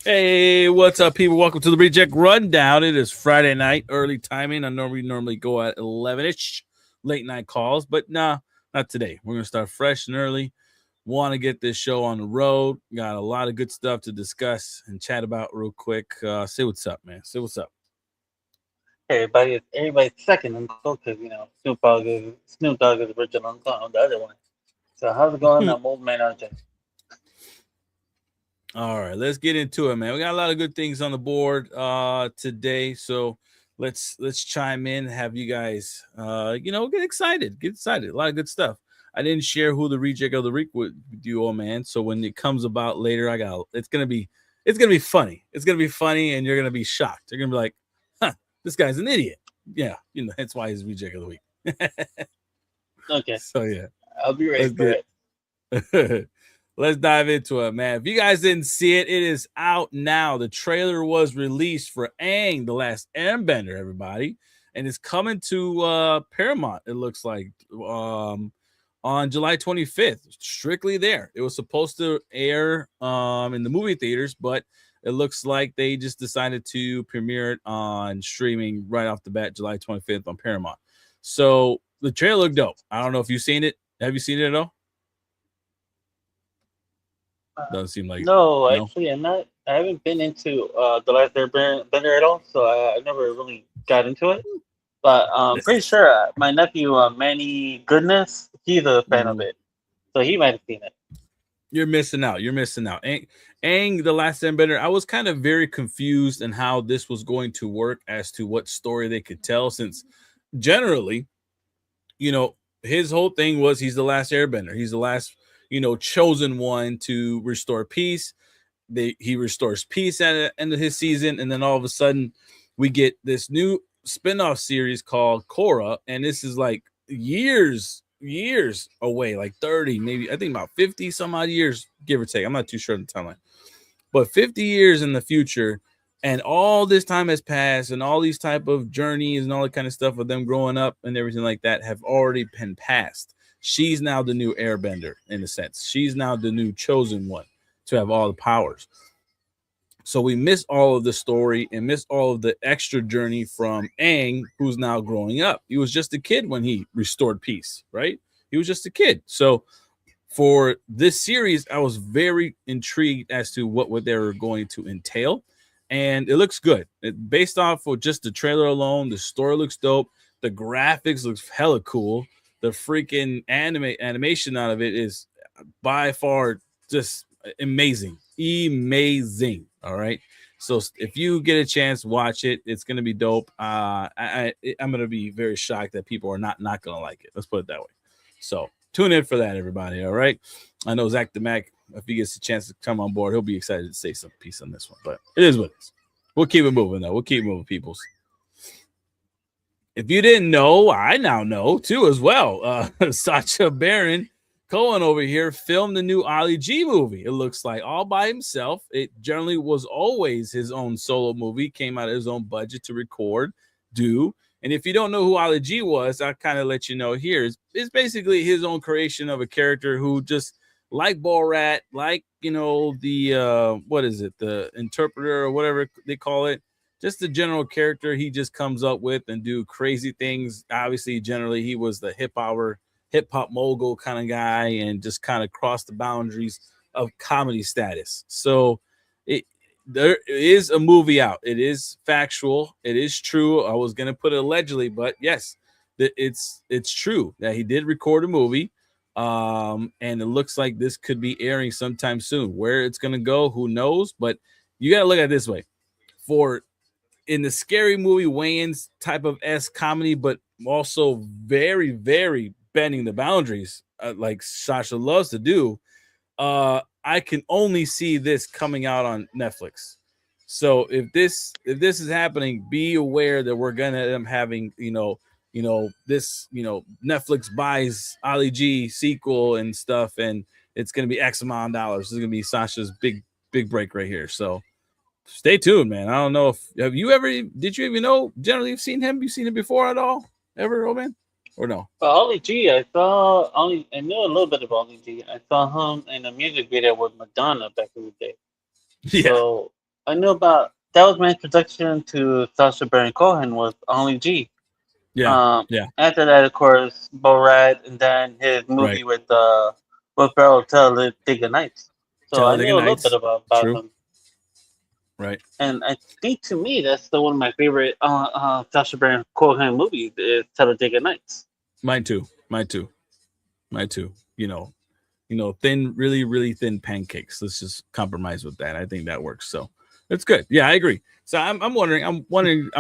Hey, what's up, people? Welcome to the ReJect Rundown. It is Friday night, early timing. I know we normally go at 11-ish, late night calls, but nah, not today. We're going to start fresh and early. Want to get this show on the road. Got a lot of good stuff to discuss and chat about real quick. Say what's up, man. Say what's up. Everybody's second uncle because Snoop Dogg is original uncle. I'm the other one. So how's it going? I'm old man RJ. All right, let's get into it, man. We got a lot of good things on the board today, so let's chime in, have you guys get excited. Get excited. A lot of good stuff. I didn't share who the reject of the week with you, oh man. So when it comes about later, it's gonna be funny. It's gonna be funny, and you're gonna be shocked. You're gonna be like, huh, this guy's an idiot. Yeah, that's why he's reject of the week. Okay, So yeah, I'll be ready let's for get it. let's dive into it, man. If you guys didn't see it, it is out now. The trailer was released for Aang, The Last Airbender, everybody. And it's coming to Paramount, it looks like, on July 25th. Strictly there. It was supposed to air in the movie theaters, but it looks like they just decided to premiere it on streaming right off the bat, July 25th on Paramount. So the trailer looked dope. I don't know if you've seen it. Have you seen it at all? Doesn't seem like No, no. actually, I'm not. I haven't been into the last Airbender at all, so I never really got into it. But I'm pretty sure my nephew Manny Goodness, he's a fan of Mhm. it, so he might have seen it. You're missing out. You're missing out. Aang, The Last Airbender. I was kind of very confused in how this was going to work as to what story they could tell, since generally, you know, his whole thing was he's the last Airbender. He's the last, chosen one to restore peace. He restores peace at the end of his season, and then all of a sudden, we get this new spin-off series called Korra, and this is like years away, like 30, maybe I think about 50 some odd years, give or take. I'm not too sure on the timeline, but 50 years in the future, and all this time has passed, and all these type of journeys and all that kind of stuff of them growing up and everything like that have already been passed. She's now the new airbender, in a sense. She's now the new chosen one to have all the powers. So we miss all of the story and miss all of the extra journey from Aang, who's now growing up. He was just a kid when he restored peace, right? He was just a kid. So for this series, I was very intrigued as to what they were going to entail. And it looks good. Based off of just the trailer alone, the story looks dope. The graphics looks hella cool. The freaking animation out of it is by far just amazing. Amazing. All right. So if you get a chance, watch it. It's gonna be dope. I'm gonna be very shocked that people are not gonna like it. Let's put it that way. So tune in for that, everybody. All right. I know Zach the Mac, if he gets a chance to come on board, he'll be excited to say some piece on this one. But it is what it is. We'll keep it moving though. We'll keep moving, peoples. If you didn't know, I now know too as well. Sacha Baron Cohen over here filmed the new Ali G movie. It looks like all by himself. It generally was always his own solo movie, came out of his own budget to record, do. And if you don't know who Ali G was, I'll kind of let you know here. It's basically his own creation of a character who just like Borat, like, the what is it, the interpreter or whatever they call it, just the general character he just comes up with and do crazy things. Obviously, generally he was the hip hop mogul kind of guy and just kind of crossed the boundaries of comedy status. So it there is a movie out. It is factual. It is true. I was gonna put it allegedly, but yes, it's true that he did record a movie. And it looks like this could be airing sometime soon. Where it's gonna go, who knows? But you gotta look at it this way. For in the scary movie Wayans type of S comedy, but also very, very bending the boundaries, like Sasha loves to do. I can only see this coming out on Netflix. So if this is happening, be aware that we're gonna end up having this Netflix buys Ali G sequel and stuff, and it's gonna be X amount of dollars. This is gonna be Sasha's big break right here. So stay tuned, man. I don't know if did you even know generally you've seen him? You seen him before at all? Ever, old man? Or no? But Ollie G, I knew a little bit of Ollie G. I saw him in a music video with Madonna back in the day. Yeah. So I knew about that was my introduction to Sacha Baron Cohen was Only G. Yeah, yeah, After that, of course, Borat, and then his right. movie with Farrell Talladega Nights. So I Talladega knew a little bit Nights. about True. him, Right. and I think to me that's still one of my favorite Sacha Baron Cohen movies is Talladega Nights. Mine too. Mine too. Mine too. Thin, really, really thin pancakes. Let's just compromise with that. I think that works. So it's good. Yeah, I agree. So I'm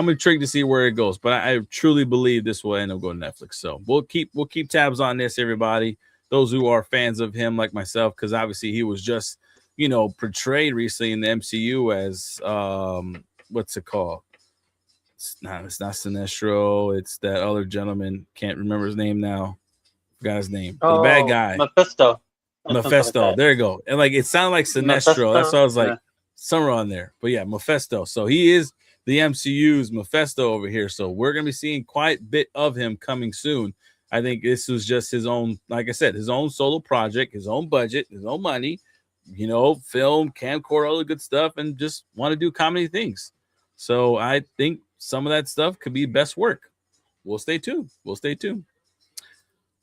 intrigued to see where it goes, but I truly believe this will end up going to Netflix. So we'll keep tabs on this, everybody. Those who are fans of him, like myself, because obviously he was just, portrayed recently in the MCU as what's it called? It's not Sinestro. It's that other gentleman. Can't remember his name now. Forgot his name. But the bad Oh, guy. Mephisto, or something like Mephisto. that. There you go. And like it sounded like Sinestro. That's why Mephisto, I was like yeah. somewhere on there. But yeah, Mephisto. So he is the MCU's Mephisto over here. So we're gonna be seeing quite a bit of him coming soon. I think this was just his own, like I said, his own solo project, his own budget, his own money, film, camcorder, all the good stuff, and just want to do comedy things. So I think some of that stuff could be best work. We'll stay tuned. We'll stay tuned.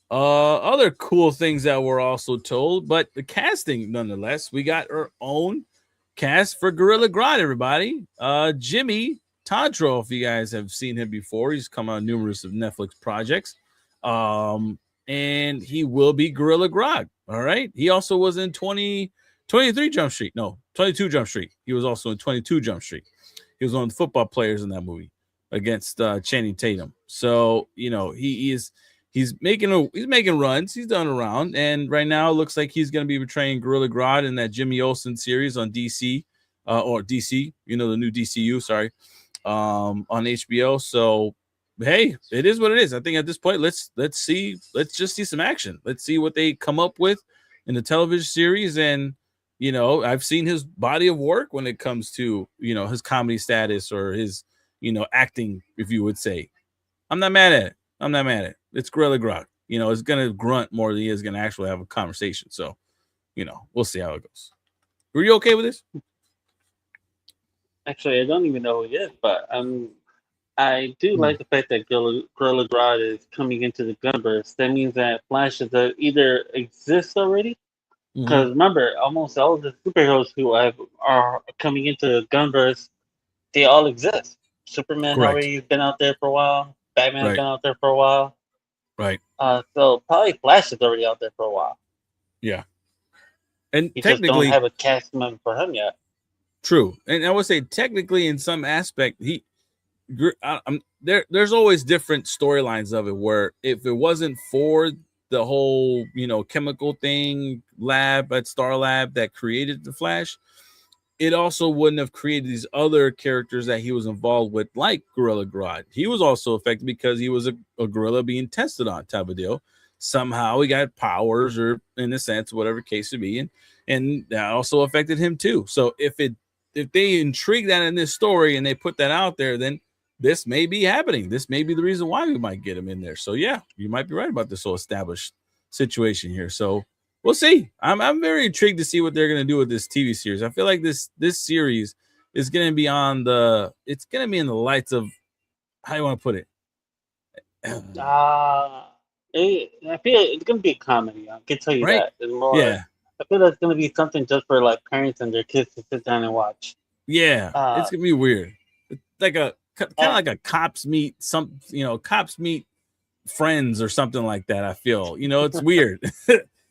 Other cool things that were also told, but the casting, nonetheless, we got our own cast for Gorilla Grodd, everybody. Jimmy Tadro, if you guys have seen him before, he's come on numerous of Netflix projects. And he will be Gorilla Grodd. All right. He also was in 23 Jump Street. No, 22 Jump Street. He was also in 22 Jump Street. He was one of the football players in that movie against Channing Tatum. So, he's making runs. He's done around, and right now it looks like he's going to be portraying Gorilla Grodd in that Jimmy Olsen series on DC, or DC, the new DCU. Sorry, on HBO. So, hey, it is what it is. I think at this point, let's just see some action. Let's see what they come up with in the television series, and I've seen his body of work when it comes to his comedy status or his acting, if you would say. I'm not mad at it. I'm not mad at it. It's Gorilla Grodd. It's gonna grunt more than he is gonna actually have a conversation. So, we'll see how it goes. Were you okay with this? Actually, I don't even know who he is, but I do like the fact that Gorilla Grodd is coming into the Gunverse. That means that Flash is either exists already. Mm-hmm. Because remember, almost all of the superheroes who are coming into the Gunverse, they all exist. Superman Correct. already been out there for a while. Batman's Right. been out there for a while. Right. So probably Flash is already out there for a while. Yeah. And You just don't technically, have a cast member for him yet. true. And I would say technically, in some aspect, there's always different storylines of it. Where if it wasn't for the whole chemical thing lab at Star Lab that created the Flash, it also wouldn't have created these other characters that he was involved with, like Gorilla Grodd. He was also affected because he was a gorilla being tested on, type of deal. Somehow he got powers, or in a sense, whatever case to be, and that also affected him too. So if they intrigue that in this story and they put that out there, then this may be happening. This may be the reason why we might get him in there. So yeah, you might be right about this whole established situation here. So we'll see. I'm very intrigued to see what they're gonna do with this TV series. I feel like this series is gonna be it's gonna be in the lights of, how you want to put it? I feel it's gonna be a comedy. I can tell you Right? that. It's more. Yeah. I feel that's gonna be something just for like parents and their kids to sit down and watch. Yeah. Uh, It's gonna be weird. It's like kind of and, like a cops meet friends or something like that. I feel, it's weird.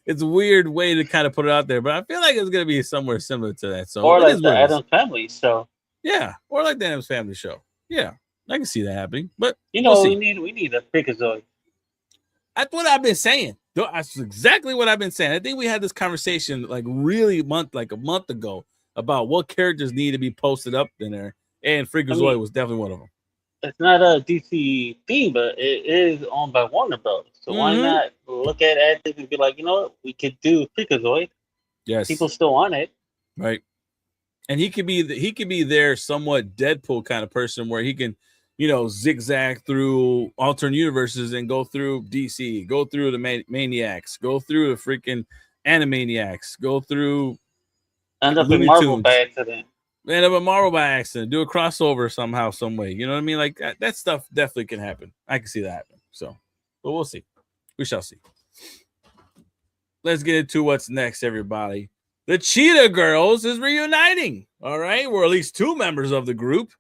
It's a weird way to kind of put it out there, but I feel like it's gonna be somewhere similar to that. So or it like is the what it is. Adams Family show. Yeah, or like the Adams Family Show. Yeah, I can see that happening, but You we'll know, see. we need a Freakazoid. That's what I've been saying. That's exactly what I've been saying. I think we had this conversation like a month ago about what characters need to be posted up in there, and Freakazoid was definitely one of them. It's not a DC theme, but it is owned by Warner Bros. So why Mm-hmm. not look at it and be like, you know what, we could do Freakazoid. Yes, People still want it. right. And he could be their somewhat Deadpool kind of person where he can, zigzag through alternate universes and go through DC, go through the Maniacs, go through the freaking Animaniacs, go through End up in Looney Marvel by Tunes. accident. End up a Marvel by accident, do a crossover somehow, some way. You know what I mean? Like that stuff definitely can happen. I can see that happen. So, but we'll see. We shall see. Let's get into what's next, everybody. The Cheetah Girls is reuniting. All right, we're at least two members of the group.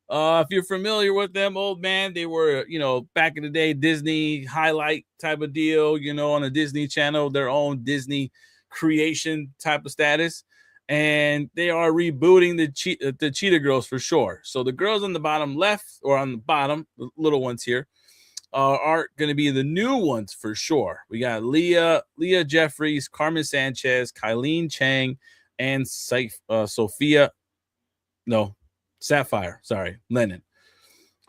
If you're familiar with them, old man, they were, back in the day, Disney highlight type of deal, on a Disney Channel, their own Disney creation type of status. And they are rebooting the Cheetah Girls for sure. So the girls on the bottom left, or on the bottom, the little ones here, are going to be the new ones for sure. We got Leah Jeffries, Carmen Sanchez, Kylene Chang, and Sapphire Lennon.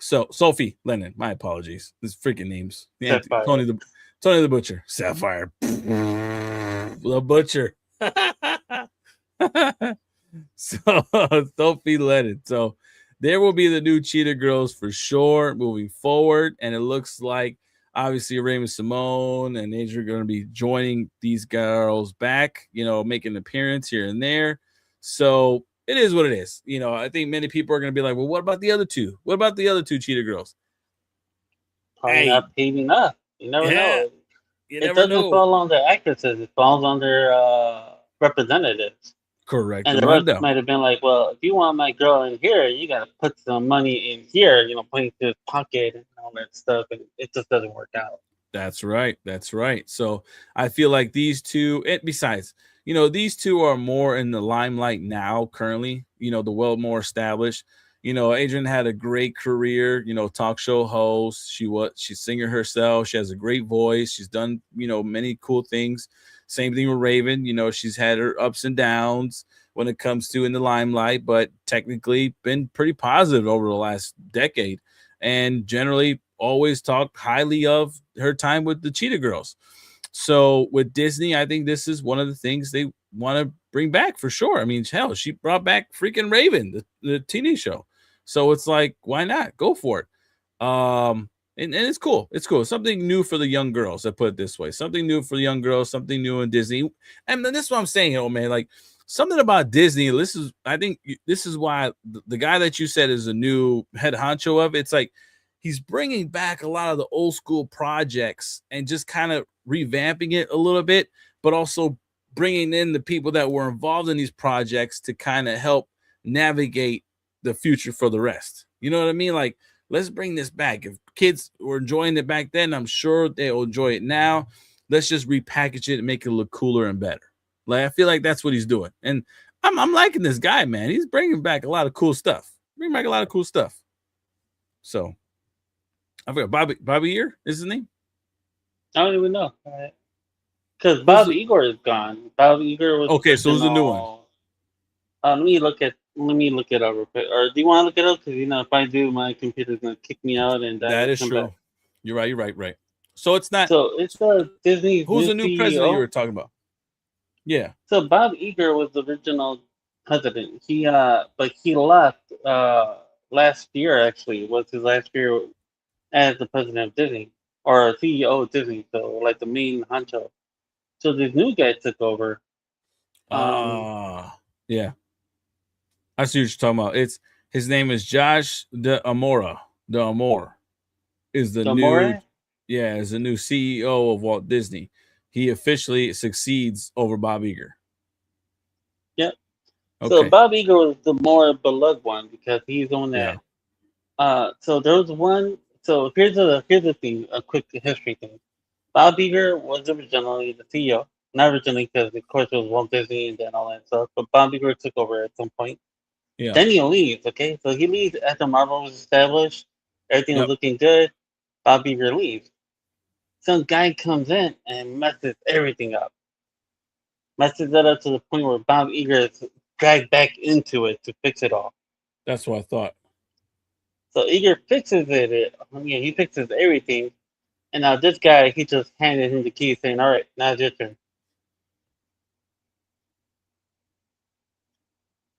So Sophie Lennon. My apologies. These freaking names. Yeah, Tony the Butcher. Sapphire. The Butcher. So Sophie Lennon. So there will be the new Cheetah Girls for sure moving forward. And it looks like obviously Raymond Simone and Adrian are going to be joining these girls back, making an appearance here and there. So it is what it is. I think many people are going to be like, well, what about the other two? What about the other two Cheetah Girls? Probably not paving up. You never know. It doesn't fall on the actresses. It falls on their representatives. Correct. And the rest might have been like, well, if you want my girl in here, you got to put some money in here, put into his pocket and all that stuff. And it just doesn't work out. That's right. So I feel like these two, besides, these two are more in the limelight now currently, the well more established. Adrian had a great career, talk show host. She's a singer herself. She has a great voice. She's done, many cool things. Same thing with Raven. She's had her ups and downs when it comes to in the limelight, but technically been pretty positive over the last decade and generally always talked highly of her time with the Cheetah Girls. So with Disney, I think this is one of the things they want to bring back for sure. I mean, hell, she brought back freaking Raven, the TV show. So it's like, why not? Go for it. And it's cool. It's cool. Something new for the young girls. I put it this way. Something new for the young girls. Something new in Disney. And this is what I'm saying, man. Like something about Disney. I think this is why the guy that you said is a new head honcho of it's like he's bringing back a lot of the old school projects and just kind of revamping it a little bit, but also bringing in the people that were involved in these projects to kind of help navigate the future for the rest. You know what I mean? Like, let's bring this back. If kids were enjoying it back then, I'm sure they'll enjoy it now. Let's just repackage it and make it look cooler and better. Like, I feel like that's what he's doing. And I'm liking this guy, man. He's bringing back a lot of cool stuff. So, I forgot. Bobby Ear is his name? I don't even know. Because Bob Igor is gone. Bob Igor was okay. So who's the new one? Let me look it up real quick. Or do you want to look it up? Because if I do, my computer's gonna kick me out. And that is true. Back. You're right. So it's not. So it's Disney. Who's the new president you were talking about? Yeah. So Bob Iger was the original president. But he left last year. Actually, was his last year as the president of Disney or CEO of Disney. So like the main honcho. So this new guy took over. Yeah. I see what you're talking about. His name is Josh D'Amore. Is the new CEO of Walt Disney. He officially succeeds over Bob Iger. Yep. Okay. So Bob Iger was the more beloved one because he's the one that. Yeah. So there was one. So here's the thing. A quick history thing. Bob Iger was originally the CEO. Not originally because of course it was Walt Disney and all that stuff. But Bob Iger took over at some point. Yeah. Then he leaves. Okay, so he leaves after Marvel was established. Everything was looking good. Bob Iger leaves. Some guy comes in and messes everything up. Messes it up to the point where Bob Iger is dragged back into it to fix it all. That's what I thought. So Iger fixes it. He fixes everything. And now this guy, he just handed him the keys saying, all right, now it's your turn.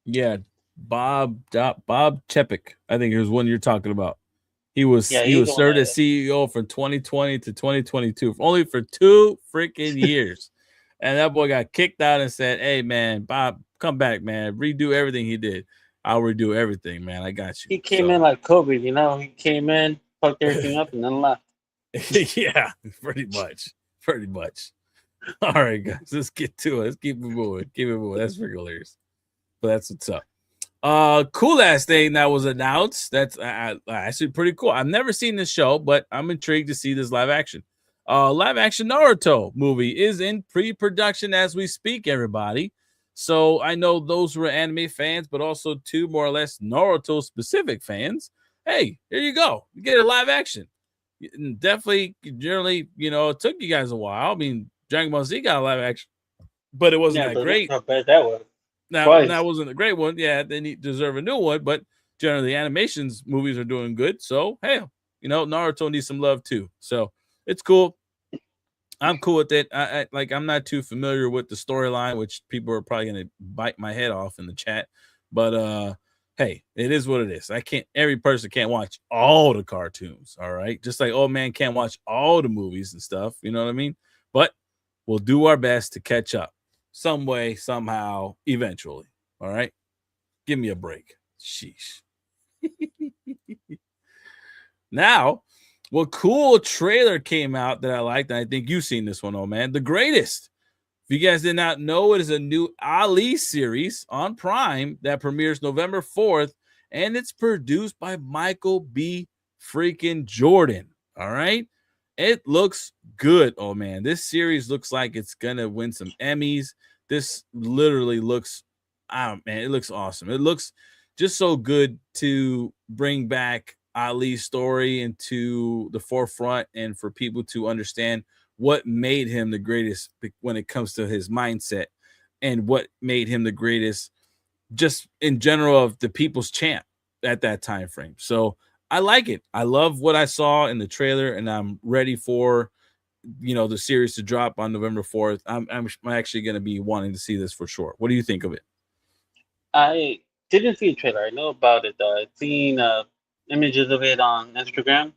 Yeah, Bob Chapek, I think is one you're talking about. He was served as CEO from 2020 to 2022, only for 2 freaking years. And that boy got kicked out and said, hey, man, Bob, come back, man. Redo everything he did. I'll redo everything, man. I got you. He came in like COVID, you know. He came in, fucked everything up, and then left. Yeah, pretty much. Pretty much. All right, guys, let's get to it. Let's keep it moving. Keep it moving. That's freaking hilarious. But that's what's up. Cool ass thing that was announced. That's actually pretty cool. I've never seen this show, but I'm intrigued to see this live action. Live action Naruto movie is in pre-production as we speak, everybody. So I know those who are anime fans, but also two more or less Naruto specific fans. Hey, here you go. You get a live action. Definitely, generally, it took you guys a while. I mean, Dragon Ball Z got a live action, but it wasn't that great. How bad that was. Now, that wasn't a great one. Yeah, they deserve a new one, but generally, animations movies are doing good. So, hey, Naruto needs some love too. So it's cool. I'm cool with it. I'm not too familiar with the storyline, which people are probably gonna bite my head off in the chat. But hey, it is what it is. Every person can't watch all the cartoons. All right, just like old man can't watch all the movies and stuff. You know what I mean? But we'll do our best to catch up some way, somehow, eventually. All right, give me a break. Sheesh. Now, what cool trailer came out that I liked, and I think you've seen this one, oh man, The Greatest. If you guys did not know, it is a new Ali series on Prime that premieres November 4th, and it's produced by Michael B. freaking Jordan. All right, it looks good, oh man. This series looks like it's gonna win some Emmys. This literally looks, man, it looks awesome. It looks just so good to bring back Ali's story into the forefront and for people to understand what made him the greatest when it comes to his mindset and what made him the greatest just in general of the people's champ at that time frame. So I like it. I love what I saw in the trailer, and I'm ready for the series to drop on November 4th. I'm actually going to be wanting to see this for sure. What do you think of it? I didn't see a trailer. I know about it. I've seen images of it on Instagram.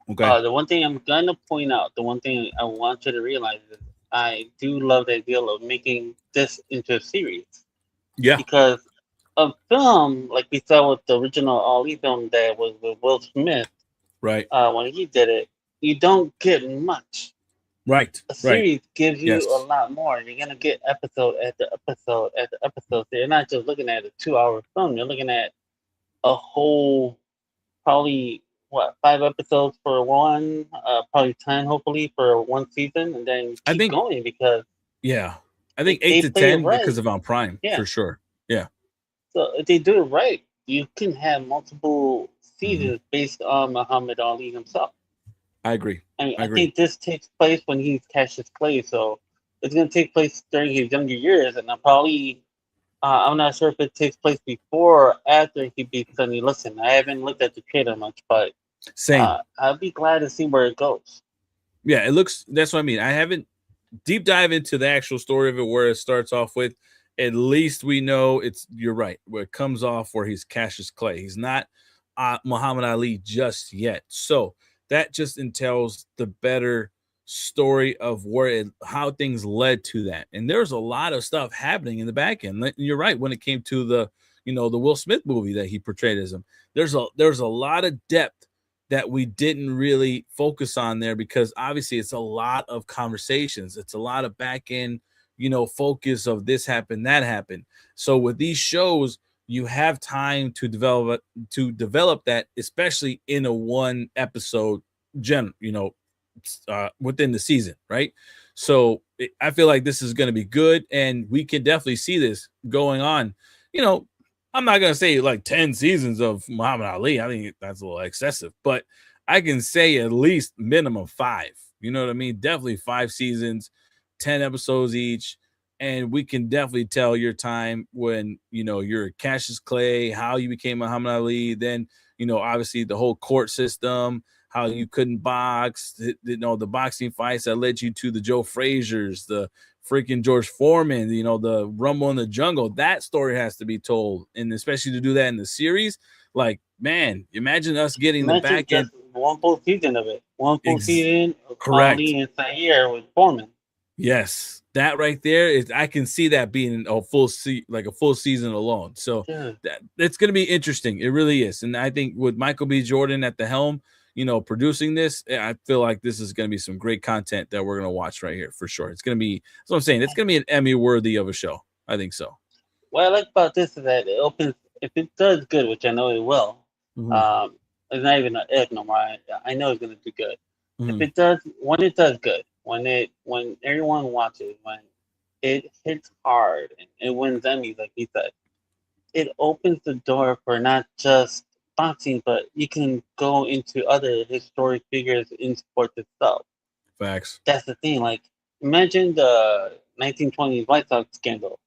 Okay. The one thing I'm gonna point out, the one thing I want you to realize is I do love the idea of making this into a series. Yeah. Because a film like we saw with the original Ali film that was with Will Smith, right? When he did it, you don't get much. Right. A series gives you Yes. a lot more. You're gonna get episode after episode after episode. So you're not just looking at a 2-hour film. You're looking at a whole, probably 5 episodes for one, probably 10 hopefully for one season, and then keep going because I think 8 to 10 because of on Prime for sure. Yeah. So if they do it right, you can have multiple seasons based on Muhammad Ali himself. I agree. I think this takes place when he's Cassius Clay, so it's going to take place during his younger years, and I'm not sure if it takes place before or after he beats Sonny Liston. I haven't looked at the trailer much, but same. I'll be glad to see where it goes. Yeah, it looks. That's what I mean. I haven't deep dive into the actual story of it, where it starts off with. At least we know you're right, where it comes off where he's Cassius Clay. He's not Muhammad Ali just yet. So that just entails the better story of how things led to that. And there's a lot of stuff happening in the back end. You're right. When it came to the Will Smith movie that he portrayed as him, there's a lot of depth that we didn't really focus on there, because obviously it's a lot of conversations. It's a lot of back end, focus of this happened, that happened. So with these shows, you have time to develop that, especially in a one episode within the season, right? So I feel like this is going to be good, and we can definitely see this going on. I'm not going to say like 10 seasons of Muhammad Ali. I think that's a little excessive, but I can say at least minimum 5. You know what I mean? Definitely 5 seasons, 10 episodes each. And we can definitely tell your time when, you're Cassius Clay, how you became Muhammad Ali. Then, obviously the whole court system, how you couldn't box, the boxing fights that led you to the Joe Frazier's, the freaking George Foreman, the Rumble in the Jungle. That story has to be told. And especially to do that in the series, like, man, imagine us getting the back end. One full season of it. One full season of correct. Ali and Zaire with Foreman. Yes, that right there is, I can see that being a full season alone. So it's going to be interesting. It really is. And I think with Michael B. Jordan at the helm, producing this, I feel like this is going to be some great content that we're going to watch right here for sure. It's going to be, that's what I'm saying. It's going to be an Emmy worthy of a show. I think so. What I like about this is that it opens, if it does good, which I know it will, it's not even an if no more. I know it's going to do good. If it does, when it does good, when everyone watches, when it hits hard and it wins Emmys, like he said, it opens the door for not just boxing, but you can go into other historic figures in sports itself. Facts. That's the thing. Like, imagine the 1920s White Sox scandal.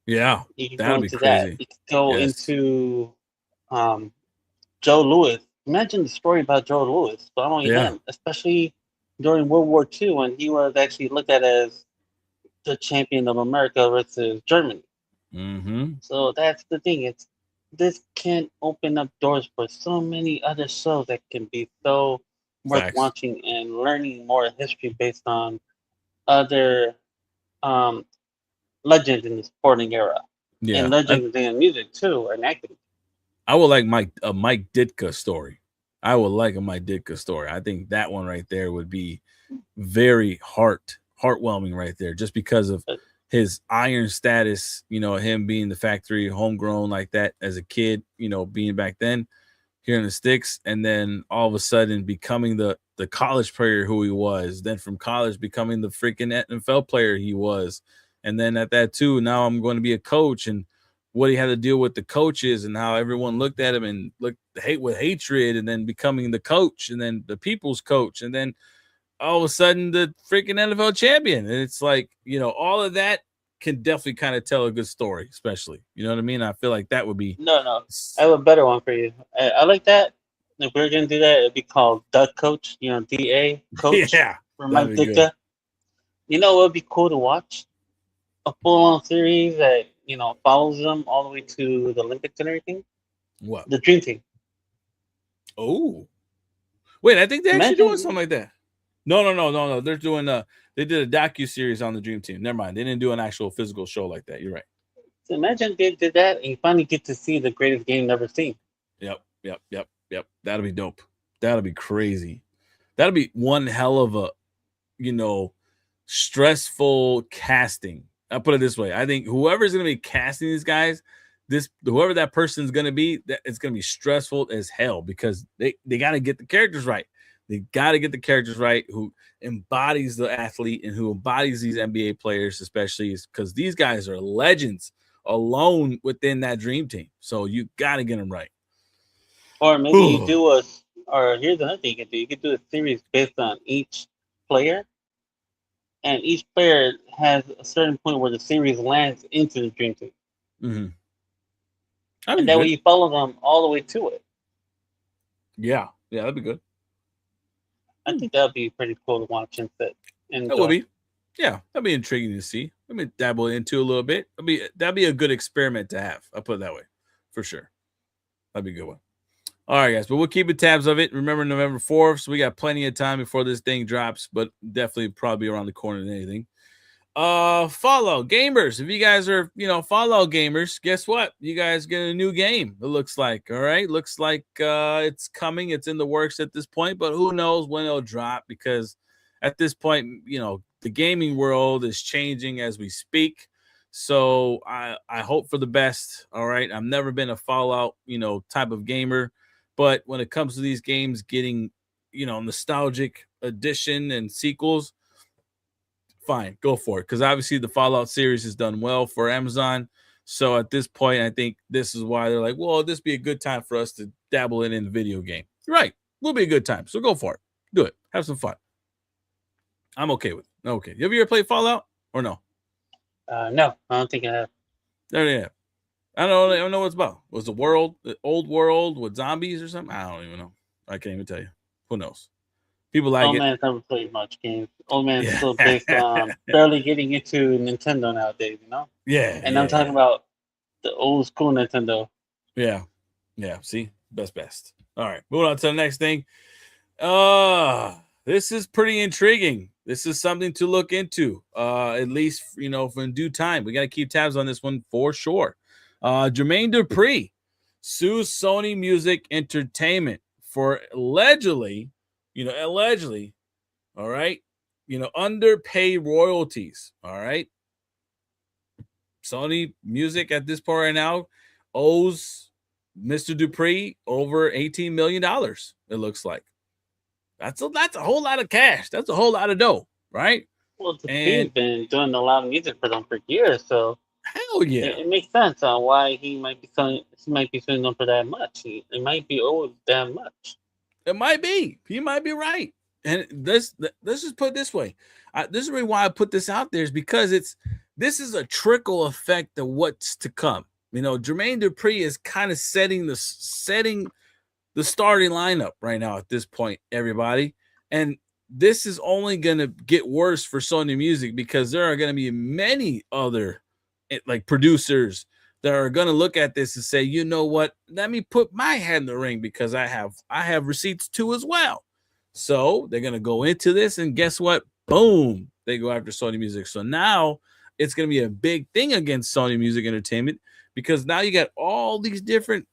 Yeah, you can go that'd be into crazy. that. You can go into Joe Louis. Imagine the story about Joe Louis. Not only him, especially during World War II when he was actually looked at as the champion of America versus Germany. So that's the thing. This can open up doors for so many other shows that can be so worth watching and learning more history based on other legends in the sporting era. Yeah, and legends in music too, and acting. I would like Mike Ditka story. I would like a Mike Ditka story. I think that one right there would be very heartwarming right there, just because of his iron status, him being the factory homegrown like that as a kid, being back then here in the sticks, and then all of a sudden becoming the college player who he was, then from college becoming the freaking NFL player he was, and then at that too, now I'm going to be a coach, and what he had to deal with the coaches and how everyone looked at him and hate with hatred, and then becoming the coach and then the people's coach, and then all of a sudden the freaking NFL champion. And it's like, all of that can definitely kind of tell a good story, especially, you know what I mean? I feel like that would be. No. I have a better one for you. I like that. If we're going to do that, it'd be called Duck Coach, DA Coach for Mike Ditka. You know what would be cool to watch? A full-on series that, follows them all the way to the Olympics and everything. What? The Dream Team. Oh. Wait, I think they're actually doing something like that. No. They're doing they did a docu-series on the Dream Team. Never mind. They didn't do an actual physical show like that. You're right. So imagine they did that and you finally get to see the greatest game never seen. Yep. That'll be dope. That'll be crazy. That'll be one hell of a, stressful casting. I'll put it this way. I think whoever's going to be casting these guys, whoever that person's going to be, it's going to be stressful as hell, because they got to get the characters right. They got to get the characters right who embodies the athlete and who embodies these NBA players, especially because these guys are legends alone within that Dream Team. So you got to get them right. Or maybe you do or here's another thing you can do. You could do a series based on each player. And each player has a certain point where the series lands into the Dream Team. And that way you follow them all the way to it. Yeah, that'd be good. I think that'd be pretty cool to watch and sit. That would be. Yeah, that'd be intriguing to see. Let me dabble into a little bit. That'd be a good experiment to have. I'll put it that way, for sure. That'd be a good one. All right, guys, but we'll keep tabs of it. Remember, November 4th, so we got plenty of time before this thing drops, but definitely probably around the corner than anything. Fallout gamers, if you guys are, Fallout gamers, guess what? You guys get a new game, it looks like. All right, looks like it's coming. It's in the works at this point, but who knows when it'll drop, because at this point, the gaming world is changing as we speak. So I hope for the best. All right, I've never been a Fallout, type of gamer. But when it comes to these games getting, nostalgic edition and sequels, fine, go for it. Because obviously the Fallout series has done well for Amazon. So at this point, I think this is why they're like, well, this be a good time for us to dabble in the video game. You're right. Will be a good time. So go for it. Do it. Have some fun. I'm okay with it. Okay. Have you ever played Fallout or no? No, I don't think I have. There you have. I don't know what it's about. Was the old world with zombies or something? I don't even know. I can't even tell you. Who knows? People like Old it. man's never played much games. Old man's still based on barely getting into Nintendo nowadays, Yeah. And I'm talking about the old school Nintendo. Yeah. See, best. All right, moving on to the next thing. This is pretty intriguing. this is something to look into. At least for in due time. We got to keep tabs on this one for sure. Jermaine Dupri sues Sony Music Entertainment for allegedly, all right, underpaid royalties. All right. Sony Music at this point right now owes Mr. Dupri over $18 million. It looks like that's a whole lot of cash. That's a whole lot of dough, right? Well, Dupri's been doing a lot of music for them for years, so hell yeah, it makes sense on why he might be suing them for that much. It might be owed that much. It might be. He might be right. And let's just put it this way. This is really why I put this out there is because this is a trickle effect of what's to come. Jermaine Dupri is kind of setting the starting lineup right now at this point, everybody. And this is only going to get worse for Sony Music because there are going to be many other producers that are going to look at this and say, you know what, let me put my head in the ring because I have receipts too as well. So they're going to go into this and guess what? Boom, they go after Sony Music. So now it's going to be a big thing against Sony Music Entertainment because now you got all these different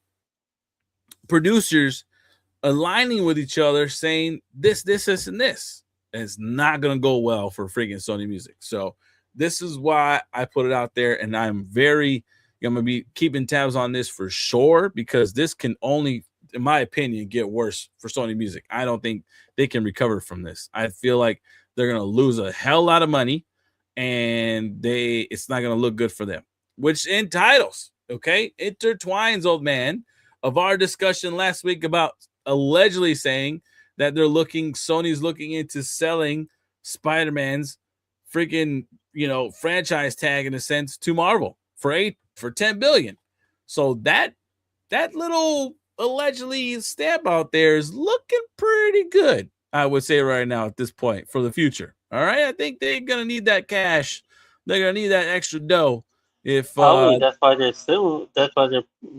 producers aligning with each other saying this, and this. And it's not going to go well for freaking Sony Music. So this is why I put it out there, and I'm going to be keeping tabs on this for sure because this can only, in my opinion, get worse for Sony Music. I don't think they can recover from this. I feel like they're going to lose a hell lot of money, and it's not going to look good for them, which intertwines, old man, of our discussion last week about allegedly saying that Sony's looking into selling Spider-Man's freaking, franchise tag in a sense to Marvel for $10 billion. So that little allegedly stamp out there is looking pretty good, I would say right now at this point for the future. All right. I think they're going to need that cash. They're going to need that extra dough. Probably that's why they're still. That's why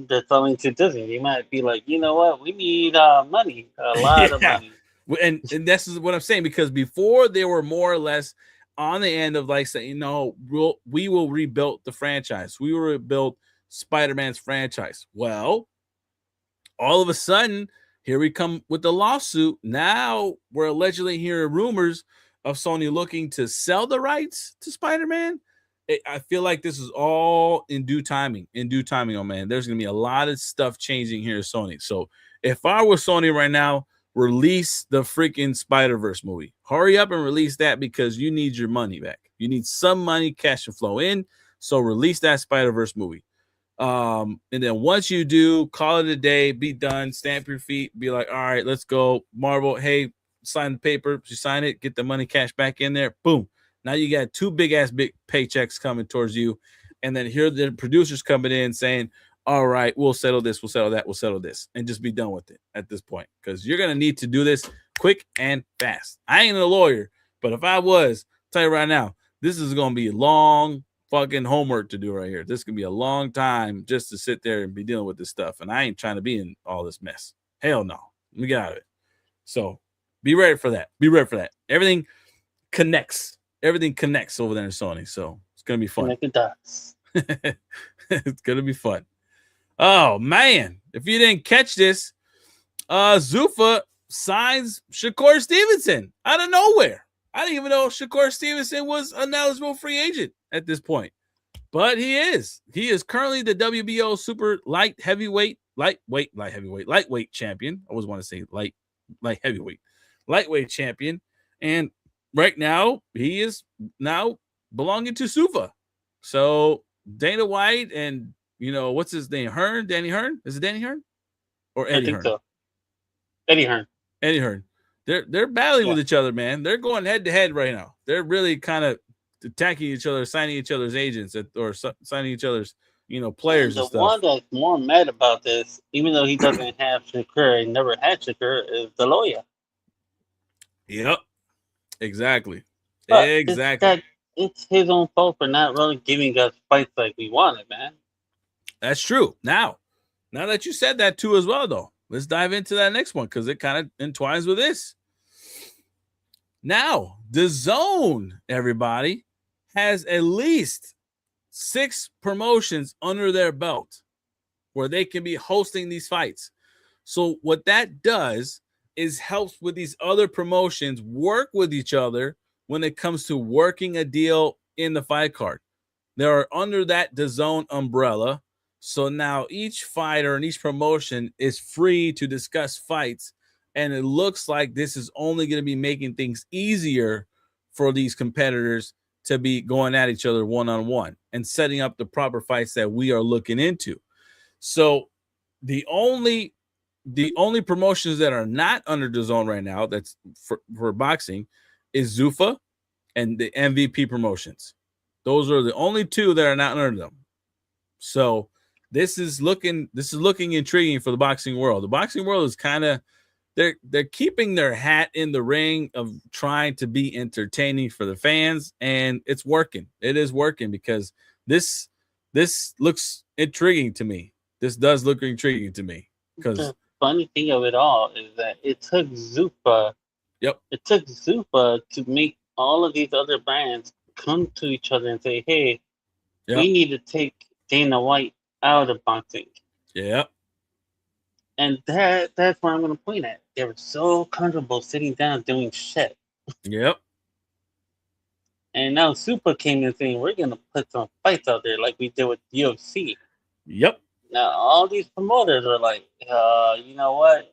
they're selling to Disney. They might be like, you know what, we need money, a lot of money. And this is what I'm saying because before they were more or less on the end of saying, we will rebuild the franchise. We will rebuild Spider-Man's franchise. Well, all of a sudden, here we come with the lawsuit. Now we're allegedly hearing rumors of Sony looking to sell the rights to Spider-Man. I feel like this is all in due timing. Oh man, there's gonna be a lot of stuff changing here at Sony. So if I were Sony right now, release the freaking Spider-Verse movie. Hurry up and release that because you need your money back. You need some money, cash to flow in. So release that Spider-Verse movie. And then once you do, call it a day, be done, stamp your feet, be like, all right, let's go. Marvel, hey, sign the paper. You sign it, get the money, cash back in there. Boom. Now you got two big paychecks coming towards you. And then here the producers coming in saying, all right, we'll settle this, we'll settle that, we'll settle this, and just be done with it at this point. Because you're going to need to do this quick and fast. I ain't a lawyer, but if I was, I'll tell you right now, this is going to be long fucking homework to do right here. This could be a long time just to sit there and be dealing with this stuff. And I ain't trying to be in all this mess. Hell no. Let me get out of it. So be ready for that. Everything connects. Everything connects over there in Sony. So it's going to be fun. Connect the dots. It's going to be fun. Oh, man. If you didn't catch this, Zuffa signs Shakur Stevenson out of nowhere. I didn't even know Shakur Stevenson was an eligible free agent at this point. But he is. He is currently the WBO super lightweight champion. I always want to say light heavyweight. Lightweight champion. And right now, he is now belonging to Zuffa. So Dana White and, what's his name? Danny Hearn? Is it Danny Hearn? Or Eddie Hearn? So. Eddie Hearn. They're battling with each other, man. They're going head to head right now. They're really kind of attacking each other, signing each other's agents or signing each other's, players and stuff. The one that's more mad about this, even though he doesn't have Shakur and never had Shakur, is the lawyer. Yep. Exactly. But it's his own fault for not really giving us fights like we wanted, man. That's true. Now that you said that too as well, though, let's dive into that next one because it kind of entwines with this. Now, the Zone, everybody, has at least 6 promotions under their belt where they can be hosting these fights. So what that does is helps with these other promotions work with each other when it comes to working a deal in the fight card. They are under that DAZN umbrella. So now each fighter and each promotion is free to discuss fights. And it looks like this is only going to be making things easier for these competitors to be going at each other one-on-one and setting up the proper fights that we are looking into. So the only promotions that are not under DAZN right now that's for boxing is Zuffa and the MVP promotions. Those are the only 2 that are not under them. So this is looking intriguing for the boxing world. The boxing world is kind of they're keeping their hat in the ring of trying to be entertaining for the fans, and it's working. It is working because this looks intriguing to me. This does look intriguing to me because the funny thing of it all is that it took Zuffa. Yep. It took Zuffa to make all of these other brands come to each other and say, "Hey, we need to take Dana White out of boxing." Yeah. And that's where I'm going to point at. They were so comfortable sitting down doing shit. Yep. And now Super came in saying, we're going to put some fights out there like we did with UFC. Yep. Now, all these promoters are like, you know what?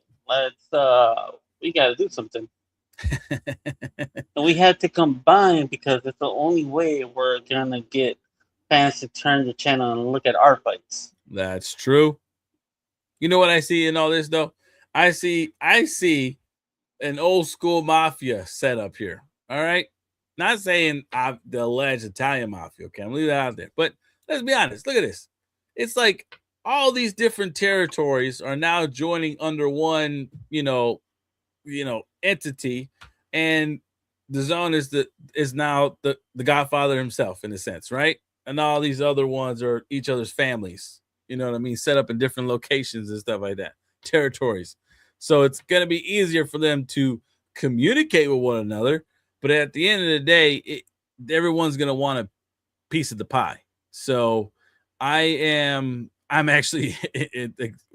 We got to do something. And we had to combine because it's the only way we're going to get fans to turn the channel and look at our fights. That's true. You know what I see in all this though? I see an old school mafia setup here. All right. Not saying the alleged Italian mafia. Okay, I'm leaving that out there. But let's be honest. Look at this. It's like all these different territories are now joining under one, entity, and the Zone is now the Godfather himself in a sense, right? And all these other ones are each other's families. You know what I mean? Set up in different locations and stuff like that, territories. So it's going to be easier for them to communicate with one another. But at the end of the day, everyone's going to want a piece of the pie. So I'm actually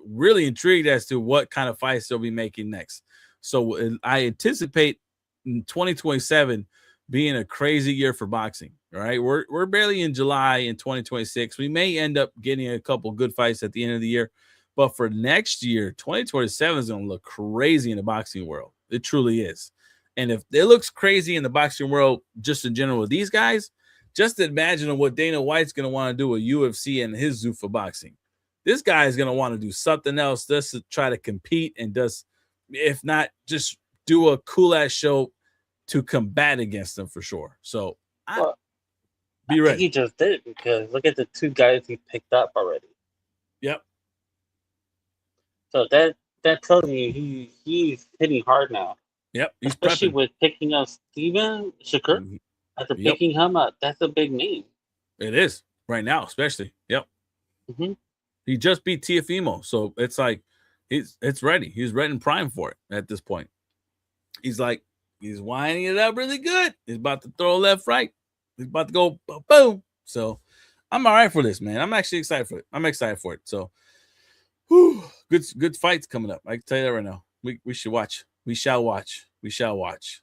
really intrigued as to what kind of fights they'll be making next. So I anticipate in 2027 being a crazy year for boxing. All right, we're barely in July in 2026. We may end up getting a couple good fights at the end of the year, but for next year, 2027 is going to look crazy in the boxing world. It truly is. And if it looks crazy in the boxing world, just in general with these guys, just imagine what Dana White's going to want to do with UFC and his Zuffa boxing. This guy is going to want to do something else just to try to compete and does, if not, just do a cool ass show to combat against them for sure. So be ready. He just did because look at the 2 guys he picked up already. Yep. So that tells me he's hitting hard now. Yep. He's especially prepping. With picking up Steven Shakur after picking him up. That's a big name. It is right now, especially. Yep. Mm-hmm. He just beat Tiafimo, so it's like it's ready. He's ready and prime for it at this point. He's winding it up really good. He's about to throw left, right. He's about to go boom. So I'm all right for this, man. I'm actually excited for it. I'm excited for it. So good fights coming up. I can tell you that right now. We should watch. We shall watch. We shall watch.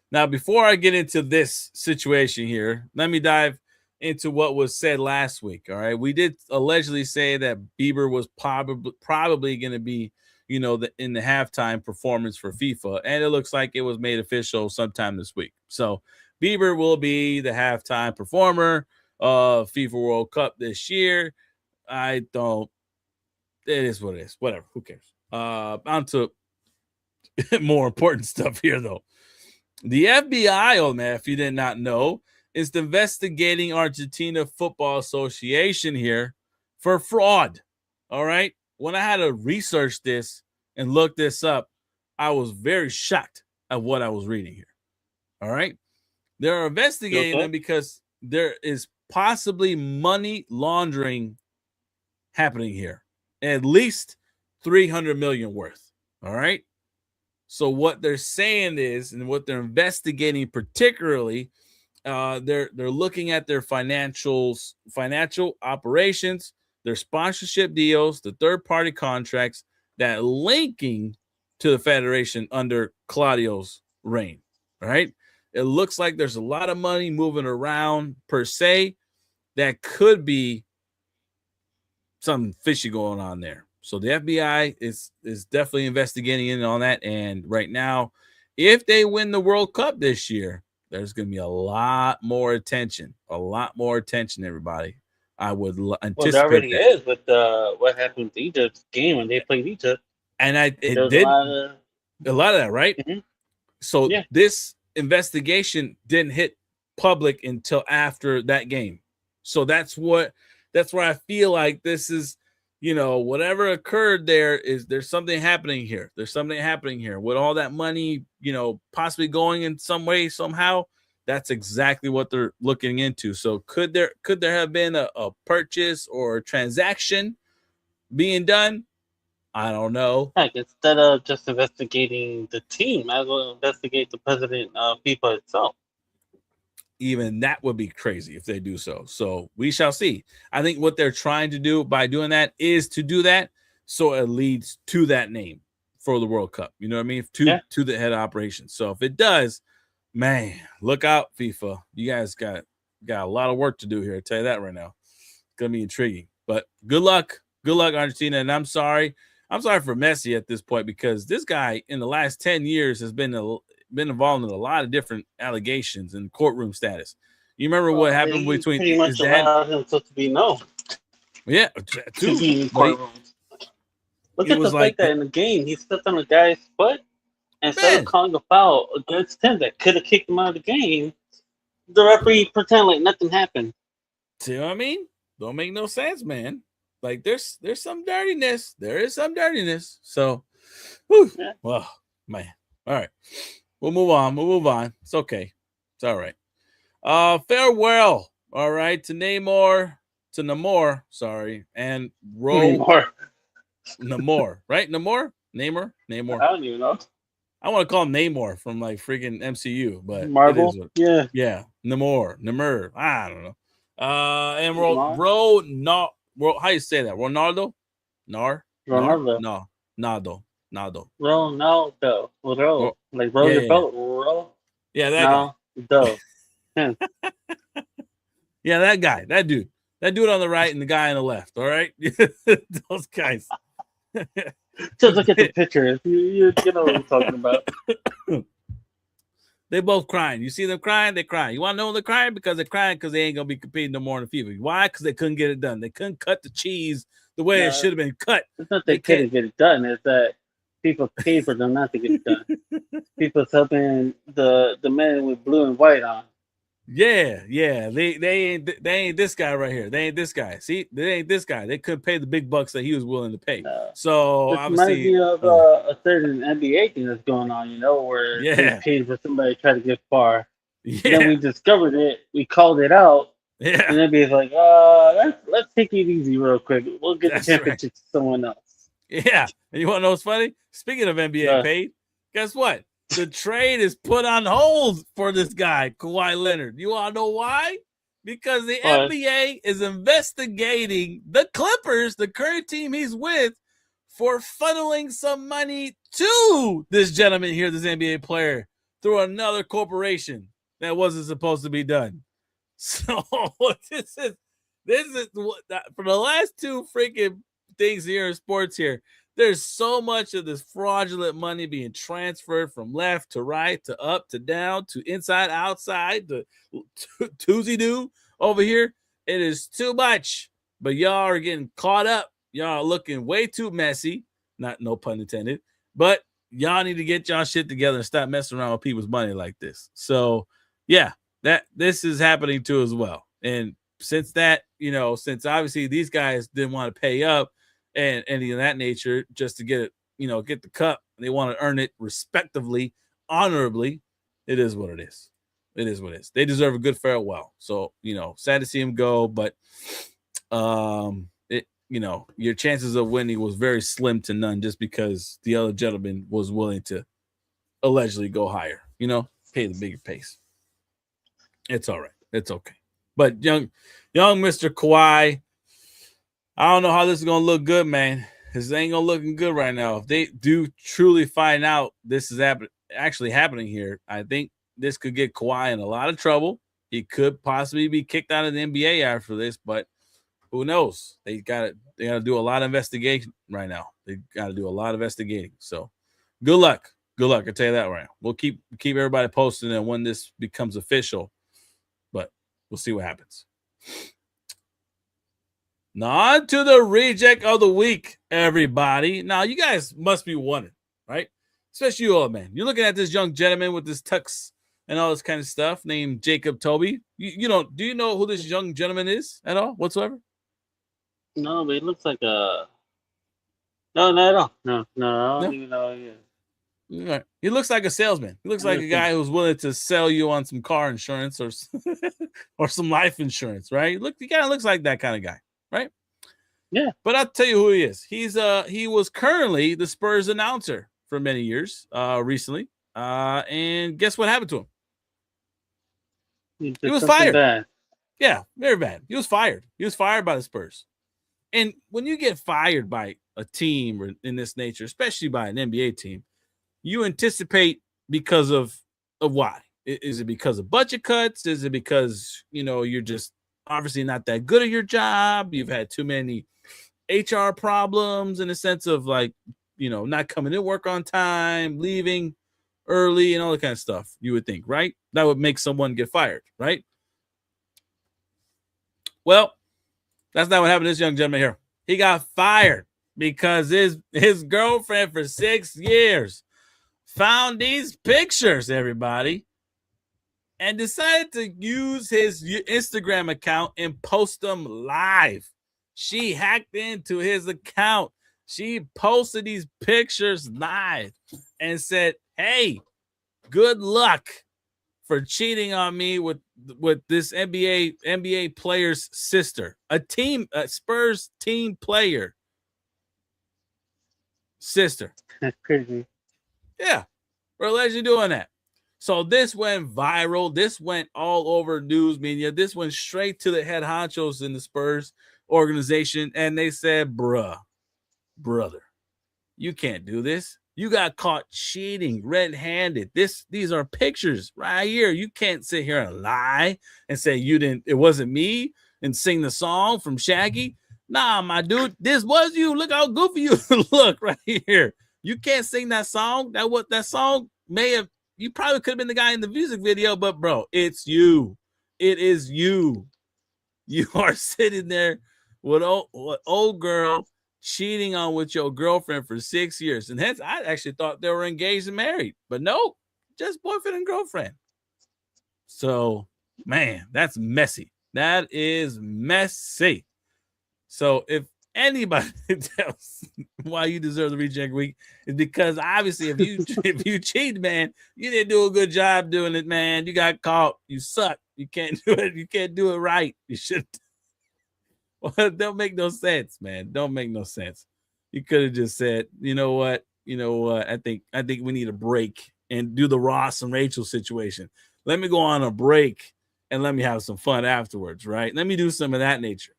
Now, before I get into this situation here, let me dive into what was said last week. All right. We did allegedly say that Bieber was probably going to be, in the halftime performance for FIFA. And it looks like it was made official sometime this week. So Bieber will be the halftime performer of FIFA World Cup this year. It is what it is. Whatever. Who cares? On to more important stuff here, though. The FBI, old man, if you did not know, is investigating Argentina Football Association here for fraud. All right. When I had to research this and look this up, I was very shocked at what I was reading here. All right. They're investigating them because there is possibly money laundering happening here. At least 300 million worth. All right. So what they're saying is, and what they're investigating particularly, they're looking at their financial operations, their sponsorship deals, the third party contracts that linking to the federation under Claudio's reign. Right? It looks like there's a lot of money moving around per se. That could be something fishy going on there. So the FBI is definitely investigating in on that. And right now, if they win the World Cup this year, there's going to be a lot more attention. Everybody. I would anticipate. Well, there already is with what happened to Egypt's game when they played Egypt. And it did a lot of that, right? Mm-hmm. So this investigation didn't hit public until after that game. So that's where I feel like this is, whatever occurred there's something happening here. There's something happening here with all that money, possibly going in some way, somehow. That's exactly what they're looking into. So could there have been a purchase or a transaction being done? I don't know. Heck, instead of just investigating the team, I will investigate the president of FIFA itself. Even that would be crazy if they do so. So we shall see. I think what they're trying to do by doing that is to do that so it leads to that name for the World Cup. You know what I mean? To the head of operations. So if it does, man, look out, FIFA. You guys got a lot of work to do here. I tell you that right now. It's gonna be intriguing. But good luck, Argentina. And I'm sorry for Messi at this point, because this guy in the last 10 years has been involved in a lot of different allegations and courtroom status. You remember what happened between pretty much allowed him to be known. Yeah, too. Look at the fact that in the game he stepped on a guy's foot, and instead of calling a foul against him that could have kicked him out of the game, the referee pretended like nothing happened. See what I mean? Don't make no sense, man. Like there's some dirtiness. There is some dirtiness. So, well, man. All right. We'll move on. It's okay. It's all right. Farewell. All right. To Namor. Sorry. And Namor, right? Namor? I don't even know. I want to call him Namor from like freaking MCU, but Marvel. Yeah. Namor. I don't know. And how you say that? Ronaldo? Ronaldo. Nado. Ronaldo. Like roll your boat. Roll. Yeah, that guy. Yeah, that guy. That dude on the right and the guy on the left. All right, those guys. Just look at the picture. You know what I'm talking about. They both crying. You see them crying, they crying. You want to know they're crying? Because they're crying because they ain't gonna be competing no more in the FIFA. Why? Because they couldn't get it done. They couldn't cut the cheese the way it should have been cut. It's not they couldn't get it done. It's that people pay for them not to get it done. People's helping the men with blue and white on. Yeah. They ain't this guy right here. They ain't this guy. See, they ain't this guy. They couldn't pay the big bucks that he was willing to pay. So this reminds me of a certain NBA thing that's going on, where they paid for somebody to try to get far. Yeah. And then we discovered it. We called it out. Yeah. And NBA's like, let's take it easy real quick. We'll get the championship to someone else. Yeah. And you want to know what's funny? Speaking of NBA paid, guess what? The trade is put on hold for this guy, Kawhi Leonard. You all know why? Because the NBA is investigating the Clippers, the current team he's with, for funneling some money to this gentleman here, this NBA player, through another corporation that wasn't supposed to be done. So this is for the last two freaking things here in sports here. There's so much of this fraudulent money being transferred from left to right to up to down to inside, outside, to toozy-doo over here. It is too much. But y'all are getting caught up. Y'all are looking way too messy. No pun intended. But y'all need to get y'all shit together and stop messing around with people's money like this. So, yeah, this is happening too as well. And since obviously these guys didn't want to pay up, and anything of that nature, just to get it, get the cup. They want to earn it respectively, honorably. It is what it is. It is what it is. They deserve a good farewell. So, sad to see him go, but your chances of winning was very slim to none, just because the other gentleman was willing to allegedly go higher. Pay the bigger pace. It's all right. It's okay. But young Mr. Kawhi, I don't know how this is gonna look good, man. This ain't gonna looking good right now. If they do truly find out this is actually happening here, I think this could get Kawhi in a lot of trouble. He could possibly be kicked out of the NBA after this, but who knows? They gotta do a lot of investigation right now. They gotta do a lot of investigating. So good luck. Good luck. I tell you that right now. We'll keep everybody posted on when this becomes official, but we'll see what happens. Now on to the reject of the week, everybody. Now you guys must be wondering, right? Especially you all, man. You're looking at this young gentleman with this tux and all this kind of stuff named Jacob Toby. Do you know who this young gentleman is at all whatsoever? No, but he looks like a. No, not at all. No, I don't even know who he is. Right. He looks like a salesman. He looks like a guy who's willing to sell you on some car insurance or or some life insurance, right? He kind of looks like that kind of guy, right? Yeah. But I'll tell you who he is. He was currently the Spurs announcer for many years, recently. And guess what happened to him? He was fired. Bad. Yeah, very bad. He was fired. He was fired by the Spurs. And when you get fired by a team or in this nature, especially by an NBA team, you anticipate because of why? Is it because of budget cuts? Is it because, you're just obviously not that good at your job? You've had too many HR problems in the sense of not coming to work on time, leaving early and all that kind of stuff, you would think, right? That would make someone get fired, right? Well, that's not what happened to this young gentleman here. He got fired because his girlfriend for 6 years found these pictures, everybody, and decided to use his Instagram account and post them live. She hacked into his account. She posted these pictures live and said, "Hey, good luck for cheating on me with this NBA player's sister, a Spurs team player sister." That's crazy. Yeah, we're allegedly doing that. So this went viral. This went all over news media. This went straight to the head honchos in the Spurs organization, and they said, brother, you can't do this. You got caught cheating red-handed. These are pictures right here. You can't sit here and lie and say it wasn't me and sing the song from Shaggy. Nah, my dude, this was you. Look how goofy you look right here. You can't sing that song. That song you probably could have been the guy in the music video, but bro, it's you. It is you. You are sitting there with old girl cheating on with your girlfriend for 6 years. And hence, I actually thought they were engaged and married, but no, just boyfriend and girlfriend. So, man, that's messy. That is messy. So if anybody tells why you deserve the reject week, is because obviously if you cheat, man, you didn't do a good job doing it, man. You got caught. You suck. You can't do it. You can't do it right. You should. Well, don't make no sense, man. Don't make no sense. You could have just said, you know what? I think we need a break and do the Ross and Rachel situation. Let me go on a break and let me have some fun afterwards, right? Let me do some of that nature.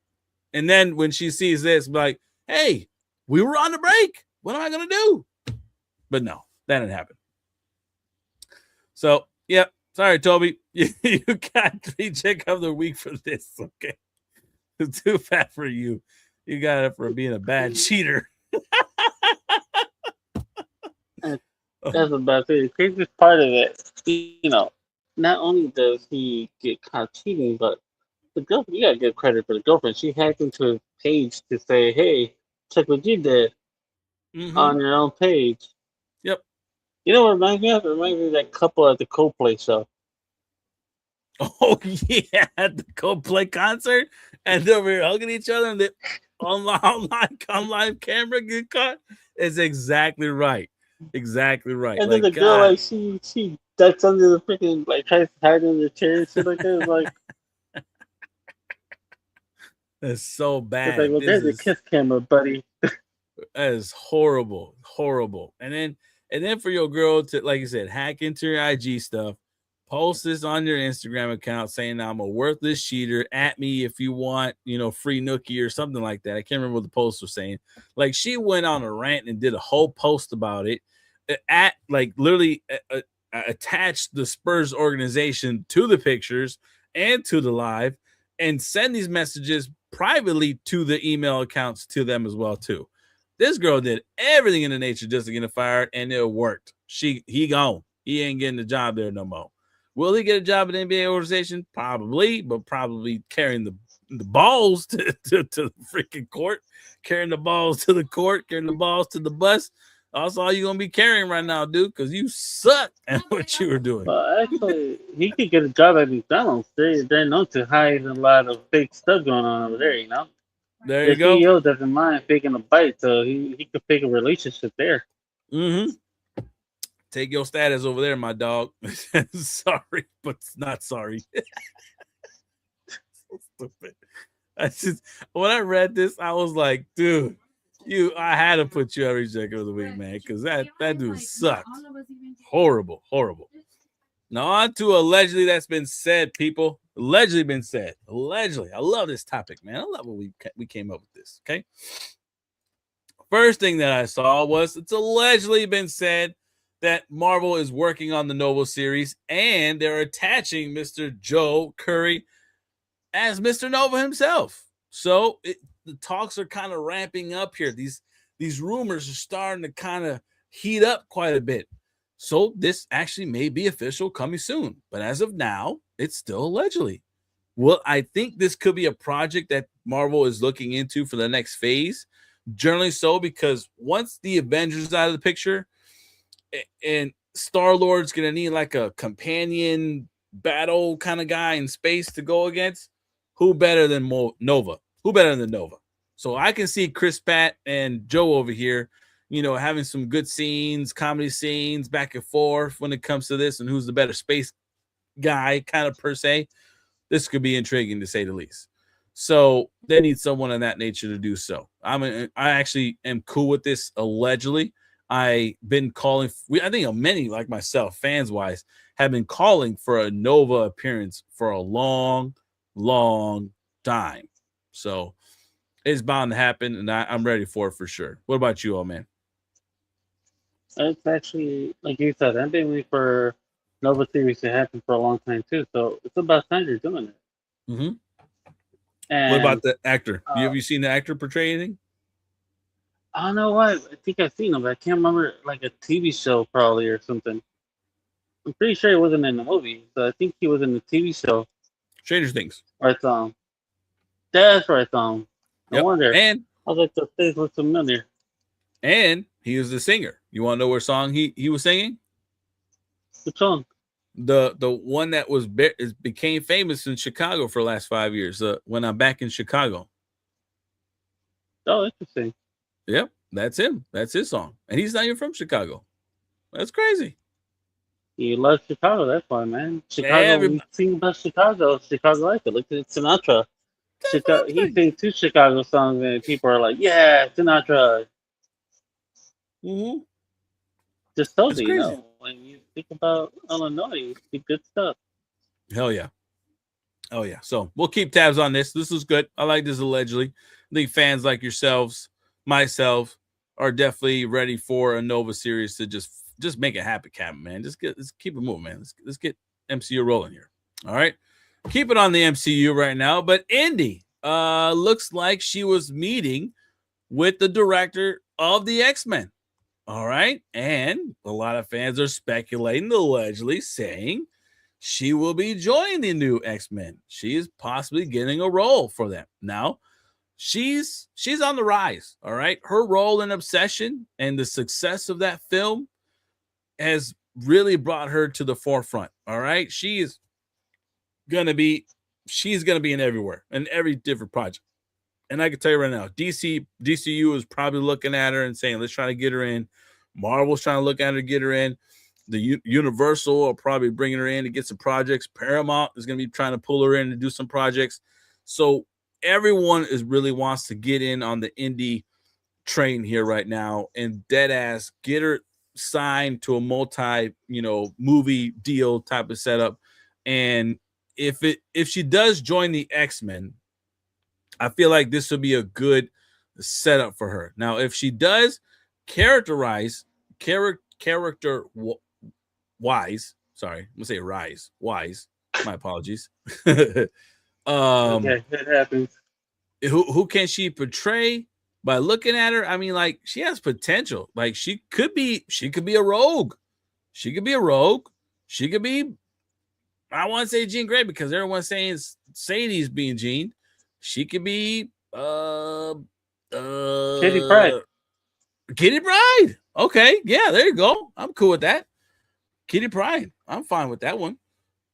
And then when she sees this, be like, hey, we were on the break. What am I going to do? But no, that didn't happen. So, yeah, sorry, Toby. You got reject of the week for this, okay? It's too fat for you. You got it for being a bad cheater. That's about it. The craziest part of it, not only does he get caught cheating, but the girlfriend, you gotta give credit for the girlfriend. She hacked into his page to say, "Hey, check what you did on your own page." Yep. You know what it reminds me of? It reminds me of that couple at the Coldplay show. Oh yeah, at the Coldplay concert, and they were hugging each other, and the online camera get caught. It's exactly right. Exactly right. And then the girl, she ducks under the freaking, tries to hide under the chair and shit like that. It's like, that's so bad. It's like, well, there's a kiss camera, buddy. That is horrible. And then And then for your girl to, like you said, hack into your IG stuff, post this on your Instagram account saying I'm a worthless cheater. At me if you want, free nookie or something like that. I can't remember what the post was saying. Like she went on a rant and did a whole post about it. At like literally attached the Spurs organization to the pictures and to the live, and send these messages privately to the email accounts to them as well too. This girl did everything in the nature just to get him fired, and it worked. He gone. He ain't getting the job there no more. Will he get a job at the NBA organization? Probably, but probably carrying the balls to the freaking court, carrying the balls to the court, carrying the balls to the bus. That's all you're going to be carrying right now, dude, because you suck at what you were doing. Well, actually, he could get a job at McDonald's. They're known to hide a lot of fake stuff going on over there, you know? There you The go. CEO doesn't mind faking a bite, so he could fake a relationship there. Mm-hmm. Take your status over there, my dog. Sorry, but not sorry. So stupid. When I read this, I was like, dude, I had to put you at ReJect of the week, man, because that dude sucked. Horrible. Now on to allegedly that's been said, people. Allegedly been said. Allegedly. I love this topic, man. I love what we came up with this. Okay. First thing that I saw was it's allegedly been said that Marvel is working on the Nova series and they're attaching Mr. Joe Curry as Mr. Nova himself. So the talks are kind of ramping up here. These rumors are starting to kind of heat up quite a bit. So this actually may be official coming soon. But as of now, it's still allegedly. Well, I think this could be a project that Marvel is looking into for the next phase. Generally so, because once the Avengers out of the picture and Star-Lord's going to need like a companion battle kind of guy in space to go against, who better than Nova? Who better than Nova? So I can see Chris Pratt and Joe over here, having some good scenes, comedy scenes back and forth when it comes to this and who's the better space guy kind of per se. This could be intriguing to say the least. So they need someone of that nature to do so. I actually am cool with this allegedly. I've been calling, I think many like myself, fans wise, have been calling for a Nova appearance for a long time. So it's bound to happen, and I'm ready for it for sure. What about you, old man? It's actually, like you said, I've been waiting for Nova series to happen for a long time too. So it's about time they're doing it. Mm-hmm. And what about the actor? Have you seen the actor portray anything? I don't know why. I think I've seen him, but I can't remember, like a TV show probably or something. I'm pretty sure he wasn't in the movie, so I think he was in the TV show. Stranger Things. Right, that's right, No wonder. And I was like, the face looks familiar. And he was the singer. You want to know what song he was singing? Which song? The one that became famous in Chicago for the last 5 years. When I'm back in Chicago. Oh, interesting. Yep, that's him. That's his song, and he's not even from Chicago. That's crazy. He loves Chicago. That's why, man. Chicago. We sing about Chicago. Chicago like it. Look at Sinatra. He sings 2 Chicago songs, and people are like, "Yeah, Sinatra." Mm-hmm. Just told you, when you think about Illinois, you see good stuff. Hell yeah. Oh yeah. So we'll keep tabs on this. This is good. I like this allegedly. I think fans like yourselves, myself, are definitely ready for a Nova series to just make it happen, Captain, man. Let's keep it moving, man. Let's get MCU rolling here. All right. Keep it on the MCU right now. But Indy looks like she was meeting with the director of the X-Men. All right. And a lot of fans are speculating, allegedly saying she will be joining the new X-Men. She is possibly getting a role for them. Now, she's on the rise. All right. Her role in Obsession and the success of that film has really brought her to the forefront. All right. She's gonna be in everywhere, in every different project. And I can tell you right now, DCU is probably looking at her and saying, let's try to get her in. Marvel's trying to look at her to get her in. The Universal are probably bringing her in to get some projects. Paramount is going to be trying to pull her in to do some projects. So everyone really wants to get in on the indie train here right now and dead ass get her signed to a multi, movie deal type of setup. And if she does join the X-Men, I feel like this would be a good setup for her. Now, if she does character wise, sorry, I'm gonna say wise. My apologies. Okay, it happens. Who can she portray? By looking at her, I mean, like, she has potential. Like, she could be a rogue. She could be a rogue. She could be, I want to say Jean Grey because everyone's saying Sadie's being Jean. She could be Kitty Pryde. Kitty Pryde. Okay, yeah, there you go. I'm cool with that. Kitty Pryde. I'm fine with that one.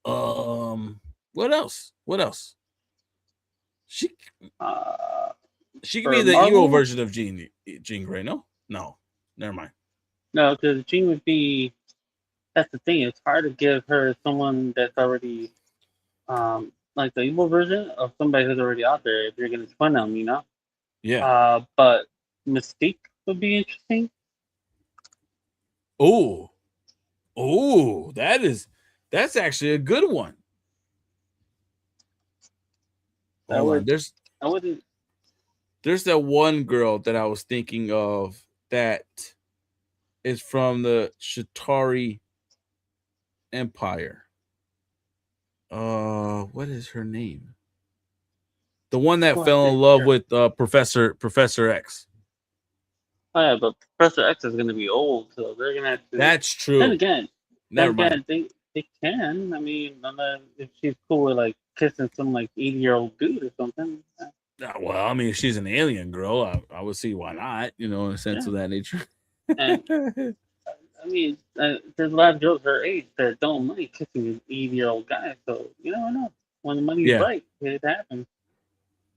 What else? She could be the Marvel? evil version of Jean Grey. No, never mind. No, because Jean would be. That's the thing. It's hard to give her someone that's already, like the evil version of somebody who's already out there. If you're gonna spin them, Yeah. But Mystique would be interesting. Oh, that's actually a good one. There's that one girl that I was thinking of that is from the Shatari Empire. What is her name? The one that fell in love with Professor X. Oh yeah, but Professor X is going to be old, so they're going to have to. That's true. Then again, mind. They can. I mean, if she's cool with like kissing some like 80-year-old dude or something. Well, I mean, if she's an alien girl, I would see why not. In a sense of that nature. And, I mean, there's a lot of girls her age that don't mind kissing an 80-year-old guy. So you never know. When the money's right, it happens.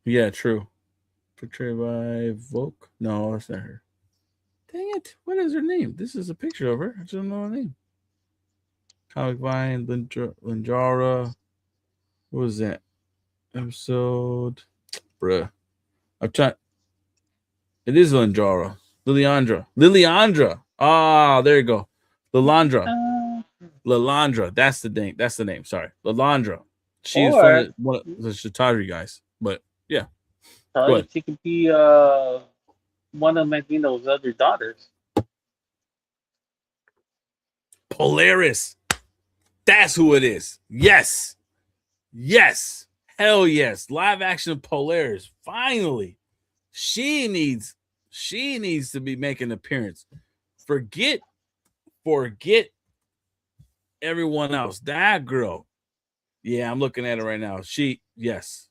Yeah, true. Portrayed by Volk. No, that's not her. Dang it. What is her name? This is a picture of her. I just don't know her name. Comic Vine, Linjara. What was that? Episode. Bruh. I'm trying. It is Linjara. Liliandra. Ah, there you go. Lilandra. That's the name. Sorry. Lilandra. She's from one of the Shatari guys. But yeah. She could be one of Magneto's other daughters. Polaris. That's who it is. Yes. Hell yes. Live action Polaris. Finally. She needs to be making an appearance. Forget everyone else. That girl. Yeah, I'm looking at it right now. Yes.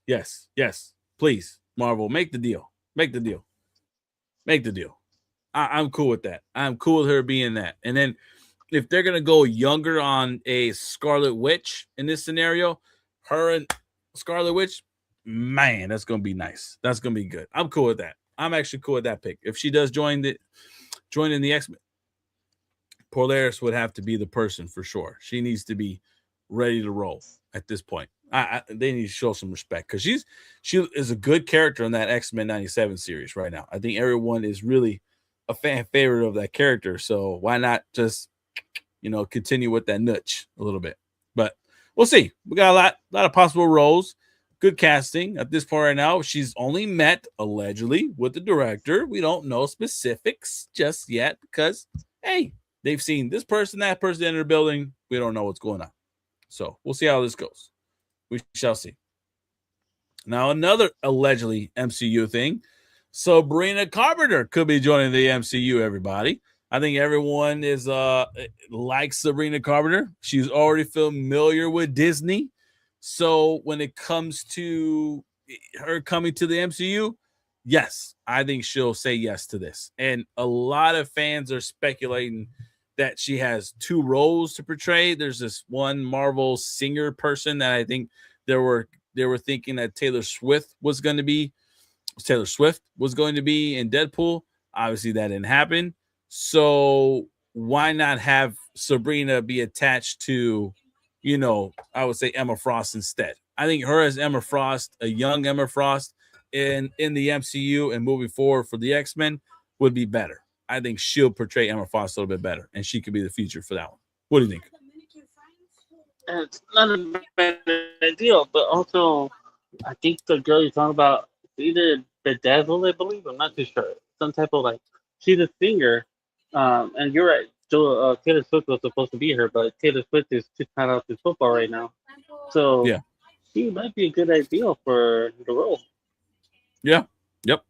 Please, Marvel, make the deal. I'm cool with that. I'm cool with her being that. And then if they're going to go younger on a Scarlet Witch in this scenario, her and Scarlet Witch, man, that's going to be nice. That's going to be good. I'm cool with that. I'm actually cool with that pick. If she does join in the X-Men, Polaris would have to be the person for sure. She needs to be ready to roll at this point. They need to show some respect because she is a good character in that X-Men 97 series right now. I think everyone is really a fan favorite of that character. So why not just, continue with that nudge a little bit? But we'll see. We got a lot of possible roles. Good casting at this point right now. She's only met allegedly with the director. We don't know specifics just yet because, hey, they've seen this person, that person enter the building. We don't know what's going on. So we'll see how this goes. We shall see. Now, another allegedly MCU thing. Sabrina Carpenter could be joining the MCU, everybody. I think everyone is likes Sabrina Carpenter. She's already familiar with Disney. So when it comes to her coming to the MCU, yes, I think she'll say yes to this. And a lot of fans are speculating that she has two roles to portray. There's this one Marvel singer person that I think they were thinking that Taylor Swift was going to be in Deadpool. Obviously, that didn't happen. So why not have Sabrina be attached to, I would say Emma Frost instead. I think her as Emma Frost, a young Emma Frost in the MCU and moving forward for the X-Men would be better. I think she'll portray Emma Frost a little bit better, and she could be the future for that one. What do you think? It's not a bad idea, but also I think the girl you're talking about is either Bedazzle, I believe. I'm not too sure. Some type of like she's a singer, and you're right. Taylor Swift was supposed to be her, but Taylor Swift is too tied up in football right now, so Yeah. she might be a good idea for the role. Yeah. Yep.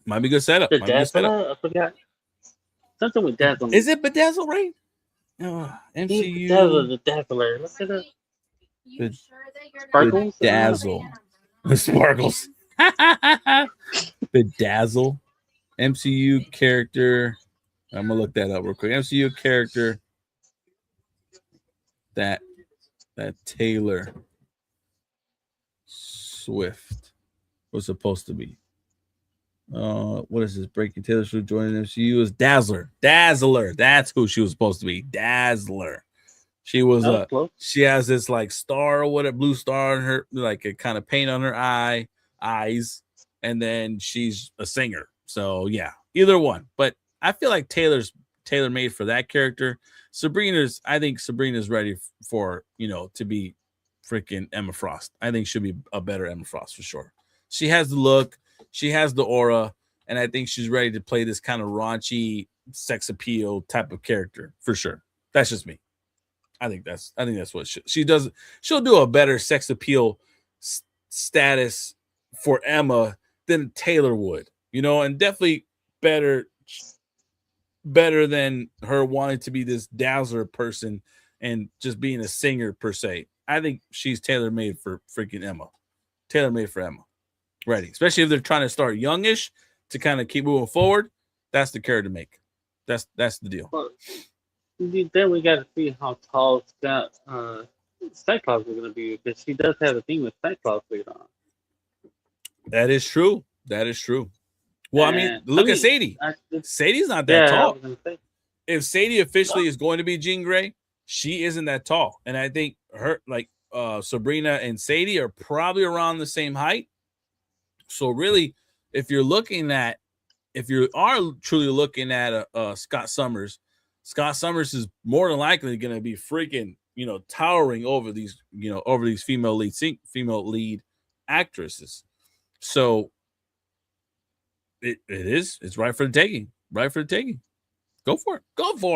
Might be a good setup. The Might be a good setup. Dazzler, I forgot something with Dazzle. Is it Bedazzle, right? MCU. MCU. The Dazzler. Look at it. Sparkles. Sparkles. Bedazzle. Sparkles. Bedazzle. MCU character. I'm gonna look that up real quick. MCU character that Taylor Swift was supposed to be. What is this? Breaking Taylor Swift joining MCU is Dazzler. That's who she was supposed to be. Dazzler. She was she has this like star or whatever, blue star on her, like a kind of paint on her eyes, and then she's a singer. So yeah, either one. But I feel like Taylor made for that character. I think Sabrina's ready for, to be freaking Emma Frost. I think she'll be a better Emma Frost for sure. She has the look, she has the aura, and I think she's ready to play this kind of raunchy sex appeal type of character for sure. That's just me. I think that's what she does. She'll do a better sex appeal status for Emma than Taylor would, and definitely better than her wanting to be this dazzler person and just being a singer per se. I think she's tailor-made for freaking Emma. Tailor-made for Emma. Ready. Especially if they're trying to start youngish to kind of keep moving forward. That's the character to make. That's the deal. Well, then we got to see how tall Cyclops is going to be, because she does have a thing with Cyclops later on. That is true. Well, look at Sadie. Sadie's not that tall. If Sadie officially is going to be Jean Grey, she isn't that tall. And I think her, like Sabrina and Sadie, are probably around the same height. So really, if you are truly looking at Scott Summers is more than likely going to be freaking, towering over these female lead actresses. So it's right for the taking. Go for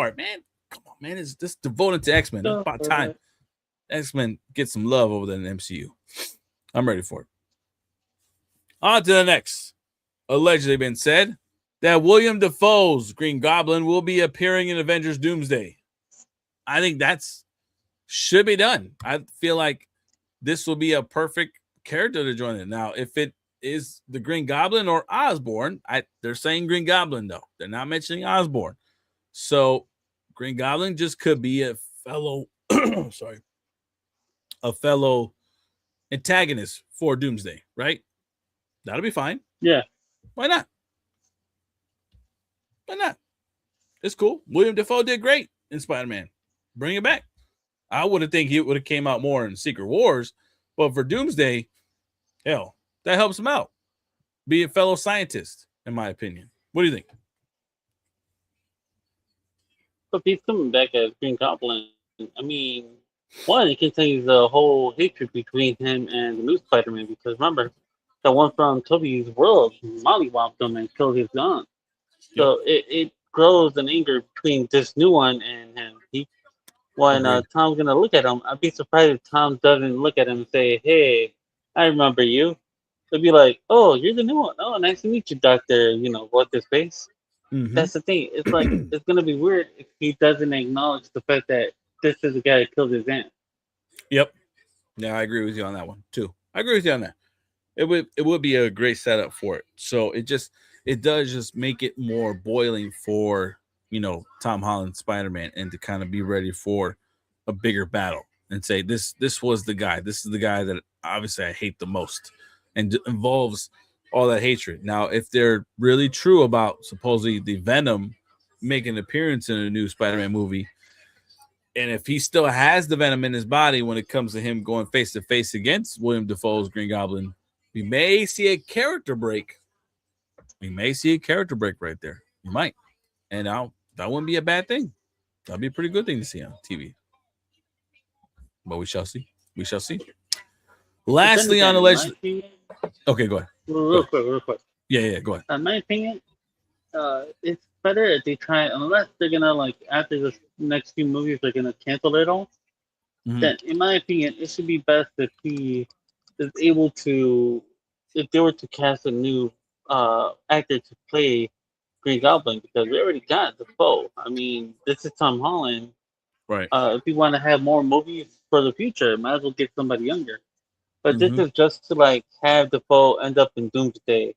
it, man. Come on, man. It's just devoted to X-Men. It's about time X-Men get some love over there in the MCU. I'm ready for it. On to the next. Allegedly been said that William Dafoe's Green Goblin will be appearing in Avengers Doomsday. I think should be done. I feel like this will be a perfect character to join it. Now, if it is the Green Goblin or Osborn, they're saying Green Goblin, though. They're not mentioning Osborn. So Green Goblin just could be a fellow antagonist for Doomsday, right? That'll be fine. Yeah. Why not? It's cool. William Dafoe did great in Spider-Man. Bring it back. I would have think he would have came out more in Secret Wars, but for Doomsday, hell, that helps him out. Be a fellow scientist, in my opinion. What do you think? If he's coming back as Green Goblin, one, it contains the whole hatred between him and the new Spider-Man, because remember, the one from Toby's world mollywopped him and killed his gun. So it grows an anger between this new one and him. When Tom's gonna look at him, I'd be surprised if Tom doesn't look at him and say, "Hey, I remember you." They'll be like, "Oh, you're the new one. Oh, nice to meet you, Doctor. What's his face?" Mm-hmm. That's the thing. It's like it's gonna be weird if he doesn't acknowledge the fact that this is the guy that killed his aunt. Yep. Yeah, I agree with you on that one too. I agree with you on that. It would be a great setup for it. So it does just make it more boiling for Tom Holland's Spider-Man, and to kind of be ready for a bigger battle and say this was the guy. This is the guy that obviously I hate the most, and involves all that hatred. Now, if they're really true about supposedly the Venom making an appearance in a new Spider-Man movie, and if he still has the Venom in his body when it comes to him going face to face against William Dafoe's Green Goblin, we may see a character break. We may see a character break right there. You might, and now that wouldn't be a bad thing. That'd be a pretty good thing to see on TV. But we shall see. We shall see. Lastly, on the legend. Okay, go ahead. Real quick. Yeah, go ahead. In my opinion, it's better if they try, unless they're gonna like after the next few movies they're gonna cancel it all. Mm-hmm. Then, in my opinion, it should be best if he is able to, if they were to cast a new actor to play Green Goblin, because we already got the foe. I mean, this is Tom Holland. Right. If you want to have more movies for the future, might as well get somebody younger. But Mm-hmm. this is just to like have the foe end up in Doomsday.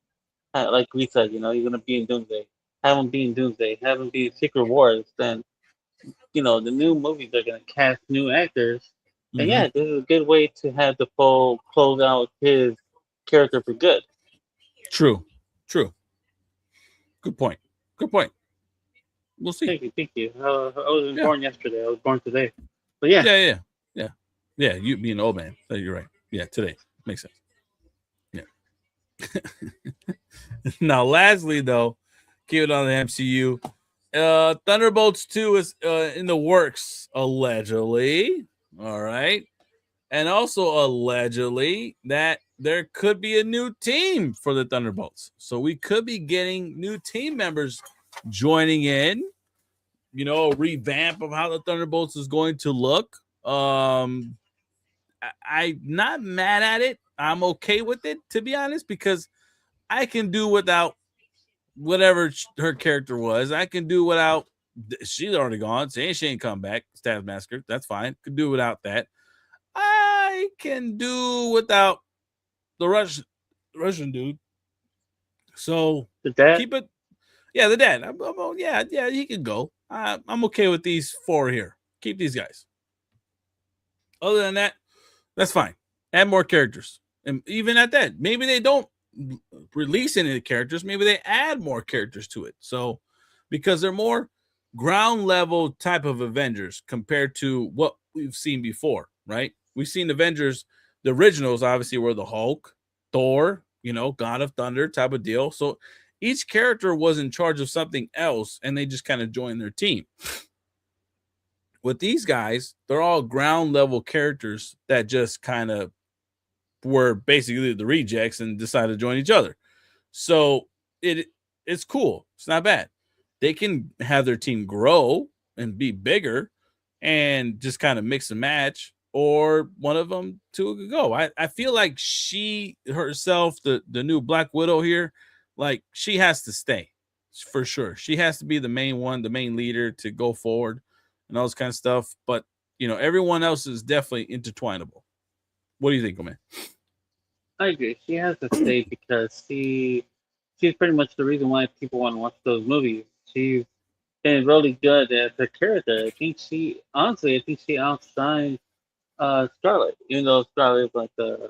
Like we said, you're gonna be in Doomsday. Have him be in Doomsday. Have him be in Secret Wars. Then, the new movies are gonna cast new actors. And Mm-hmm. yeah, this is a good way to have the foe close out his character for good. True. Good point. We'll see. Thank you. I wasn't born yesterday. I was born today. But yeah. Yeah. You being an old man. So you're right. Yeah, today makes sense. Yeah. Now, lastly, though, keep it on the MCU. Thunderbolts 2 is in the works, allegedly. All right. And also allegedly that there could be a new team for the Thunderbolts. So we could be getting new team members joining in, a revamp of how the Thunderbolts is going to look. I'm not mad at it. I'm okay with it, to be honest, because I can do without whatever her character was. I can do without, she's already gone, saying she ain't come back, Staff Massacre. That's fine. Could do without that. I can do without the Russian dude. So the dad? Keep it. Yeah, the dad. Yeah, he can go. I'm okay with these 4 here. Keep these guys. Other than that, that's fine. Add more characters. And even at that, maybe they don't release any of the characters. Maybe they add more characters to it. So, because they're more ground level type of Avengers compared to what we've seen before, right? We've seen Avengers, the originals obviously were the Hulk, Thor, God of Thunder type of deal. So each character was in charge of something else and they just kind of joined their team. With these guys, they're all ground level characters that just kind of were basically the rejects and decided to join each other. So it's cool. It's not bad. They can have their team grow and be bigger and just kind of mix and match, or one of them two could go. I feel like she herself, the new Black Widow here, like she has to stay for sure. She has to be the main one, the main leader to go forward and all this kind of stuff. But everyone else is definitely intertwinable. What do you think, man? I agree. She has to stay because she's pretty much the reason why people want to watch those movies. She's been really good as a character. I think she outshines Scarlet, even though Scarlet is like a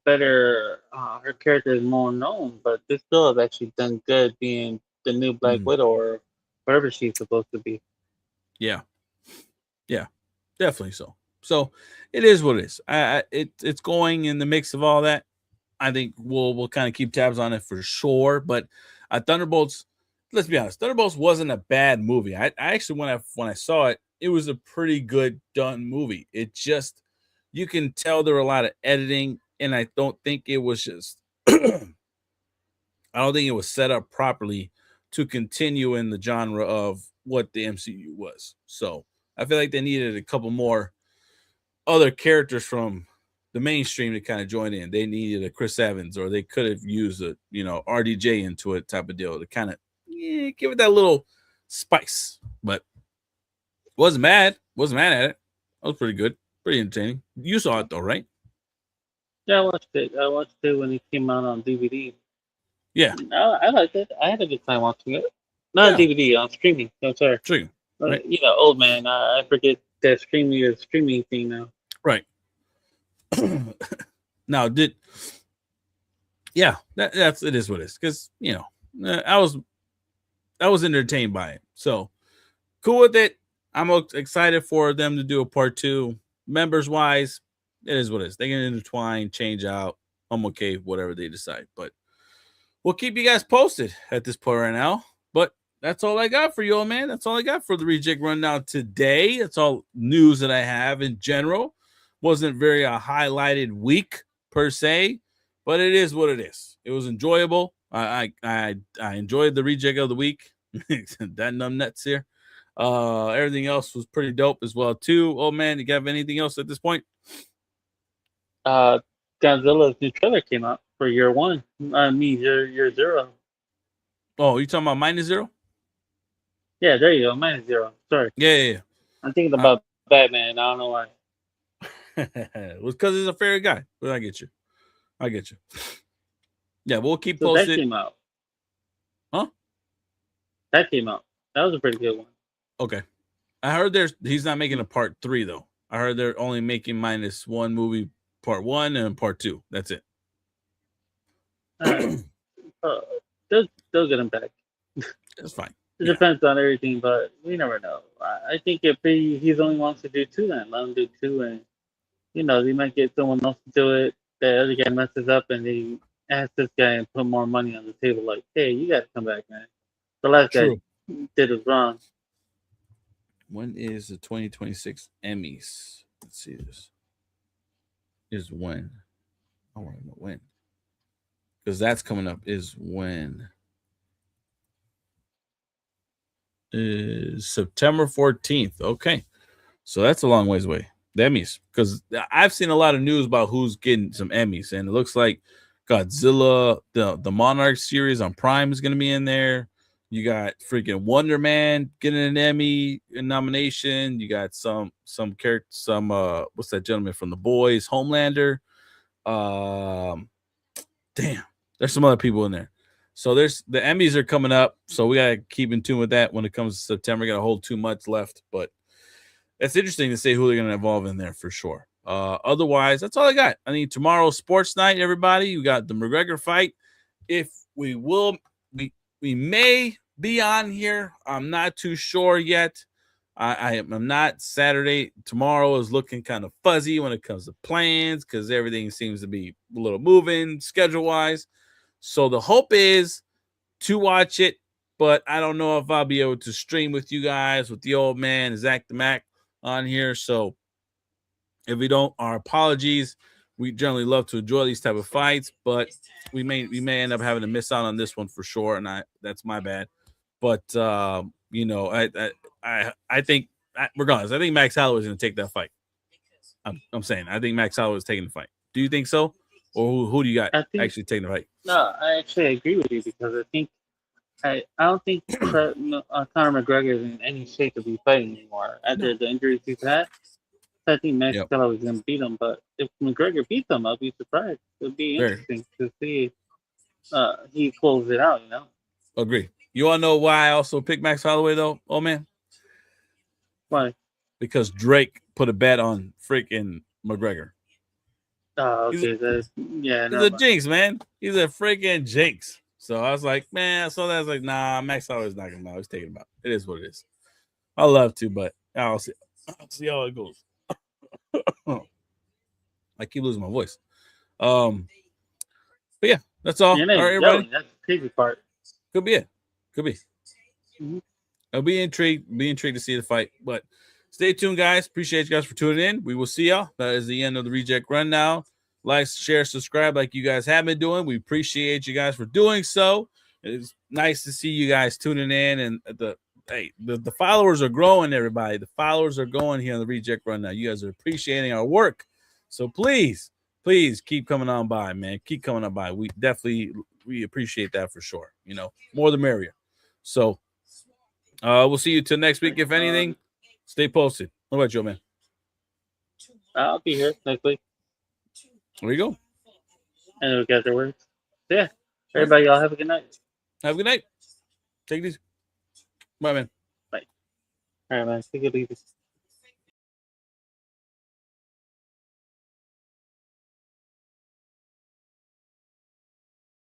better. Her character is more known, but this girl has actually done good being the new Black Widow or whatever she's supposed to be. Yeah, definitely so. So it is what it is. It's going in the mix of all that. I think we'll kind of keep tabs on it for sure. But Thunderbolts, let's be honest, Thunderbolts wasn't a bad movie. I actually when I saw it, it was a pretty good done movie. It just, you can tell there were a lot of editing, and I don't think it was just I don't think it was set up properly to continue in the genre of what the MCU was. So I feel like they needed a couple more other characters from the mainstream to kind of join in. They needed a Chris Evans, or they could have used a RDJ into it type of deal to kind of give it that little spice. But wasn't mad at it. That was pretty good, pretty entertaining. You saw it though, right? Yeah, I watched it. I watched it when it came out on DVD. Yeah, I liked it. I had a good time watching it. Not on DVD, on streaming. No, sorry. Streaming. Right. Old man. I forget that streaming thing now. Right. Now, that's it is what it is, because I was entertained by it, so cool with it. I'm excited for them to do a part 2. Members wise, it is what it is. They can intertwine, change out. I'm okay, whatever they decide. But we'll keep you guys posted at this point right now. But that's all I got for you, old man. That's all I got for the ReJect Rundown today. That's all news that I have in general. Wasn't very highlighted week per se, but it is what it is. It was enjoyable. I enjoyed the ReJect of the week. That numb nuts here. Everything else was pretty dope as well too. Oh man, you have anything else at this point? Godzilla's new trailer came out for year one. Year zero. Oh, you talking about -0? Yeah, there you go. -0. Sorry. Yeah. I'm thinking about Batman. I don't know why. It was because he's a fair guy. But I get you. Yeah, we'll keep posted. That came out. Huh? That came out. That was a pretty good one. Okay. I heard he's not making a part 3 though. I heard they're only making -1 movie part 1 and part 2. That's it. They'll get him back. That's fine. It depends on everything, but we never know. I think if he's only wants to do 2, then let him do 2, and they might get someone else to do it. The other guy messes up, and they ask this guy and put more money on the table. Like, hey, you got to come back, man. The last guy did it wrong. When is the 2026 Emmys? Let's see this. Is when? I want to know when. Because that's coming up is when? Is September 14th. Okay. So that's a long ways away. The Emmys. Because I've seen a lot of news about who's getting some Emmys. And it looks like Godzilla, the Monarch series on Prime is going to be in there. You got freaking Wonder Man getting an Emmy nomination. You got some character, what's that gentleman from The Boys, Homelander. Damn, there's some other people in there. So the Emmys are coming up. So we gotta keep in tune with that when it comes to September. Got a whole 2 months left, but it's interesting to see who they're gonna involve in there for sure. Otherwise, that's all I got. I mean, tomorrow's sports night, everybody. You got the McGregor fight. If we will, we may be on here. I'm not too sure yet. I'm not. Saturday. Tomorrow is looking kind of fuzzy when it comes to plans because everything seems to be a little moving schedule-wise. So the hope is to watch it, but I don't know if I'll be able to stream with you guys with the old man, Zach the Mac, on here. So if we don't, our apologies. We generally love to enjoy these type of fights, but we may end up having to miss out on this one for sure, and that's my bad. But I think regardless, I think Max Holloway is going to take that fight. I'm saying I think Max Holloway is taking the fight. Do you think so, or who do you got actually taking the fight? No, I actually agree with you because I don't think Conor McGregor is in any shape to be fighting anymore after the injuries he's had. I think Max Holloway is going to beat him, but if McGregor beats him, I'll be surprised. It'll be interesting to see he pulls it out, Agree. You want to know why I also picked Max Holloway, though? Oh, man. Why? Because Drake put a bet on freaking McGregor. Oh, okay. He's a jinx, man. He's a freaking jinx. So I was like, man, so that's like, nah, Max Holloway's not going to He's taking him out. It is what it is. I love to, but I'll see how it goes. I keep losing my voice. But yeah, that's all. All right, everybody. That's the crazy part. Could be it. Could be. Mm-hmm. I'll be intrigued. To see the fight. But stay tuned, guys. Appreciate you guys for tuning in. We will see y'all. That is the end of the ReJect Rundown. Like, share, subscribe, like you guys have been doing. We appreciate you guys for doing so. It's nice to see you guys tuning in, and the followers are growing, everybody. The followers are going here on the ReJect Rundown. You guys are appreciating our work. So please keep coming on by, man. Keep coming on by. We appreciate that for sure. More the merrier. So we'll see you till next week. If anything, stay posted. What about you, man? I'll be here next week. There you go. And we'll get their words. Yeah. Everybody, y'all have a good night. Have a good night. Take it easy. Bye, man. Bye. All right, man. Take it easy.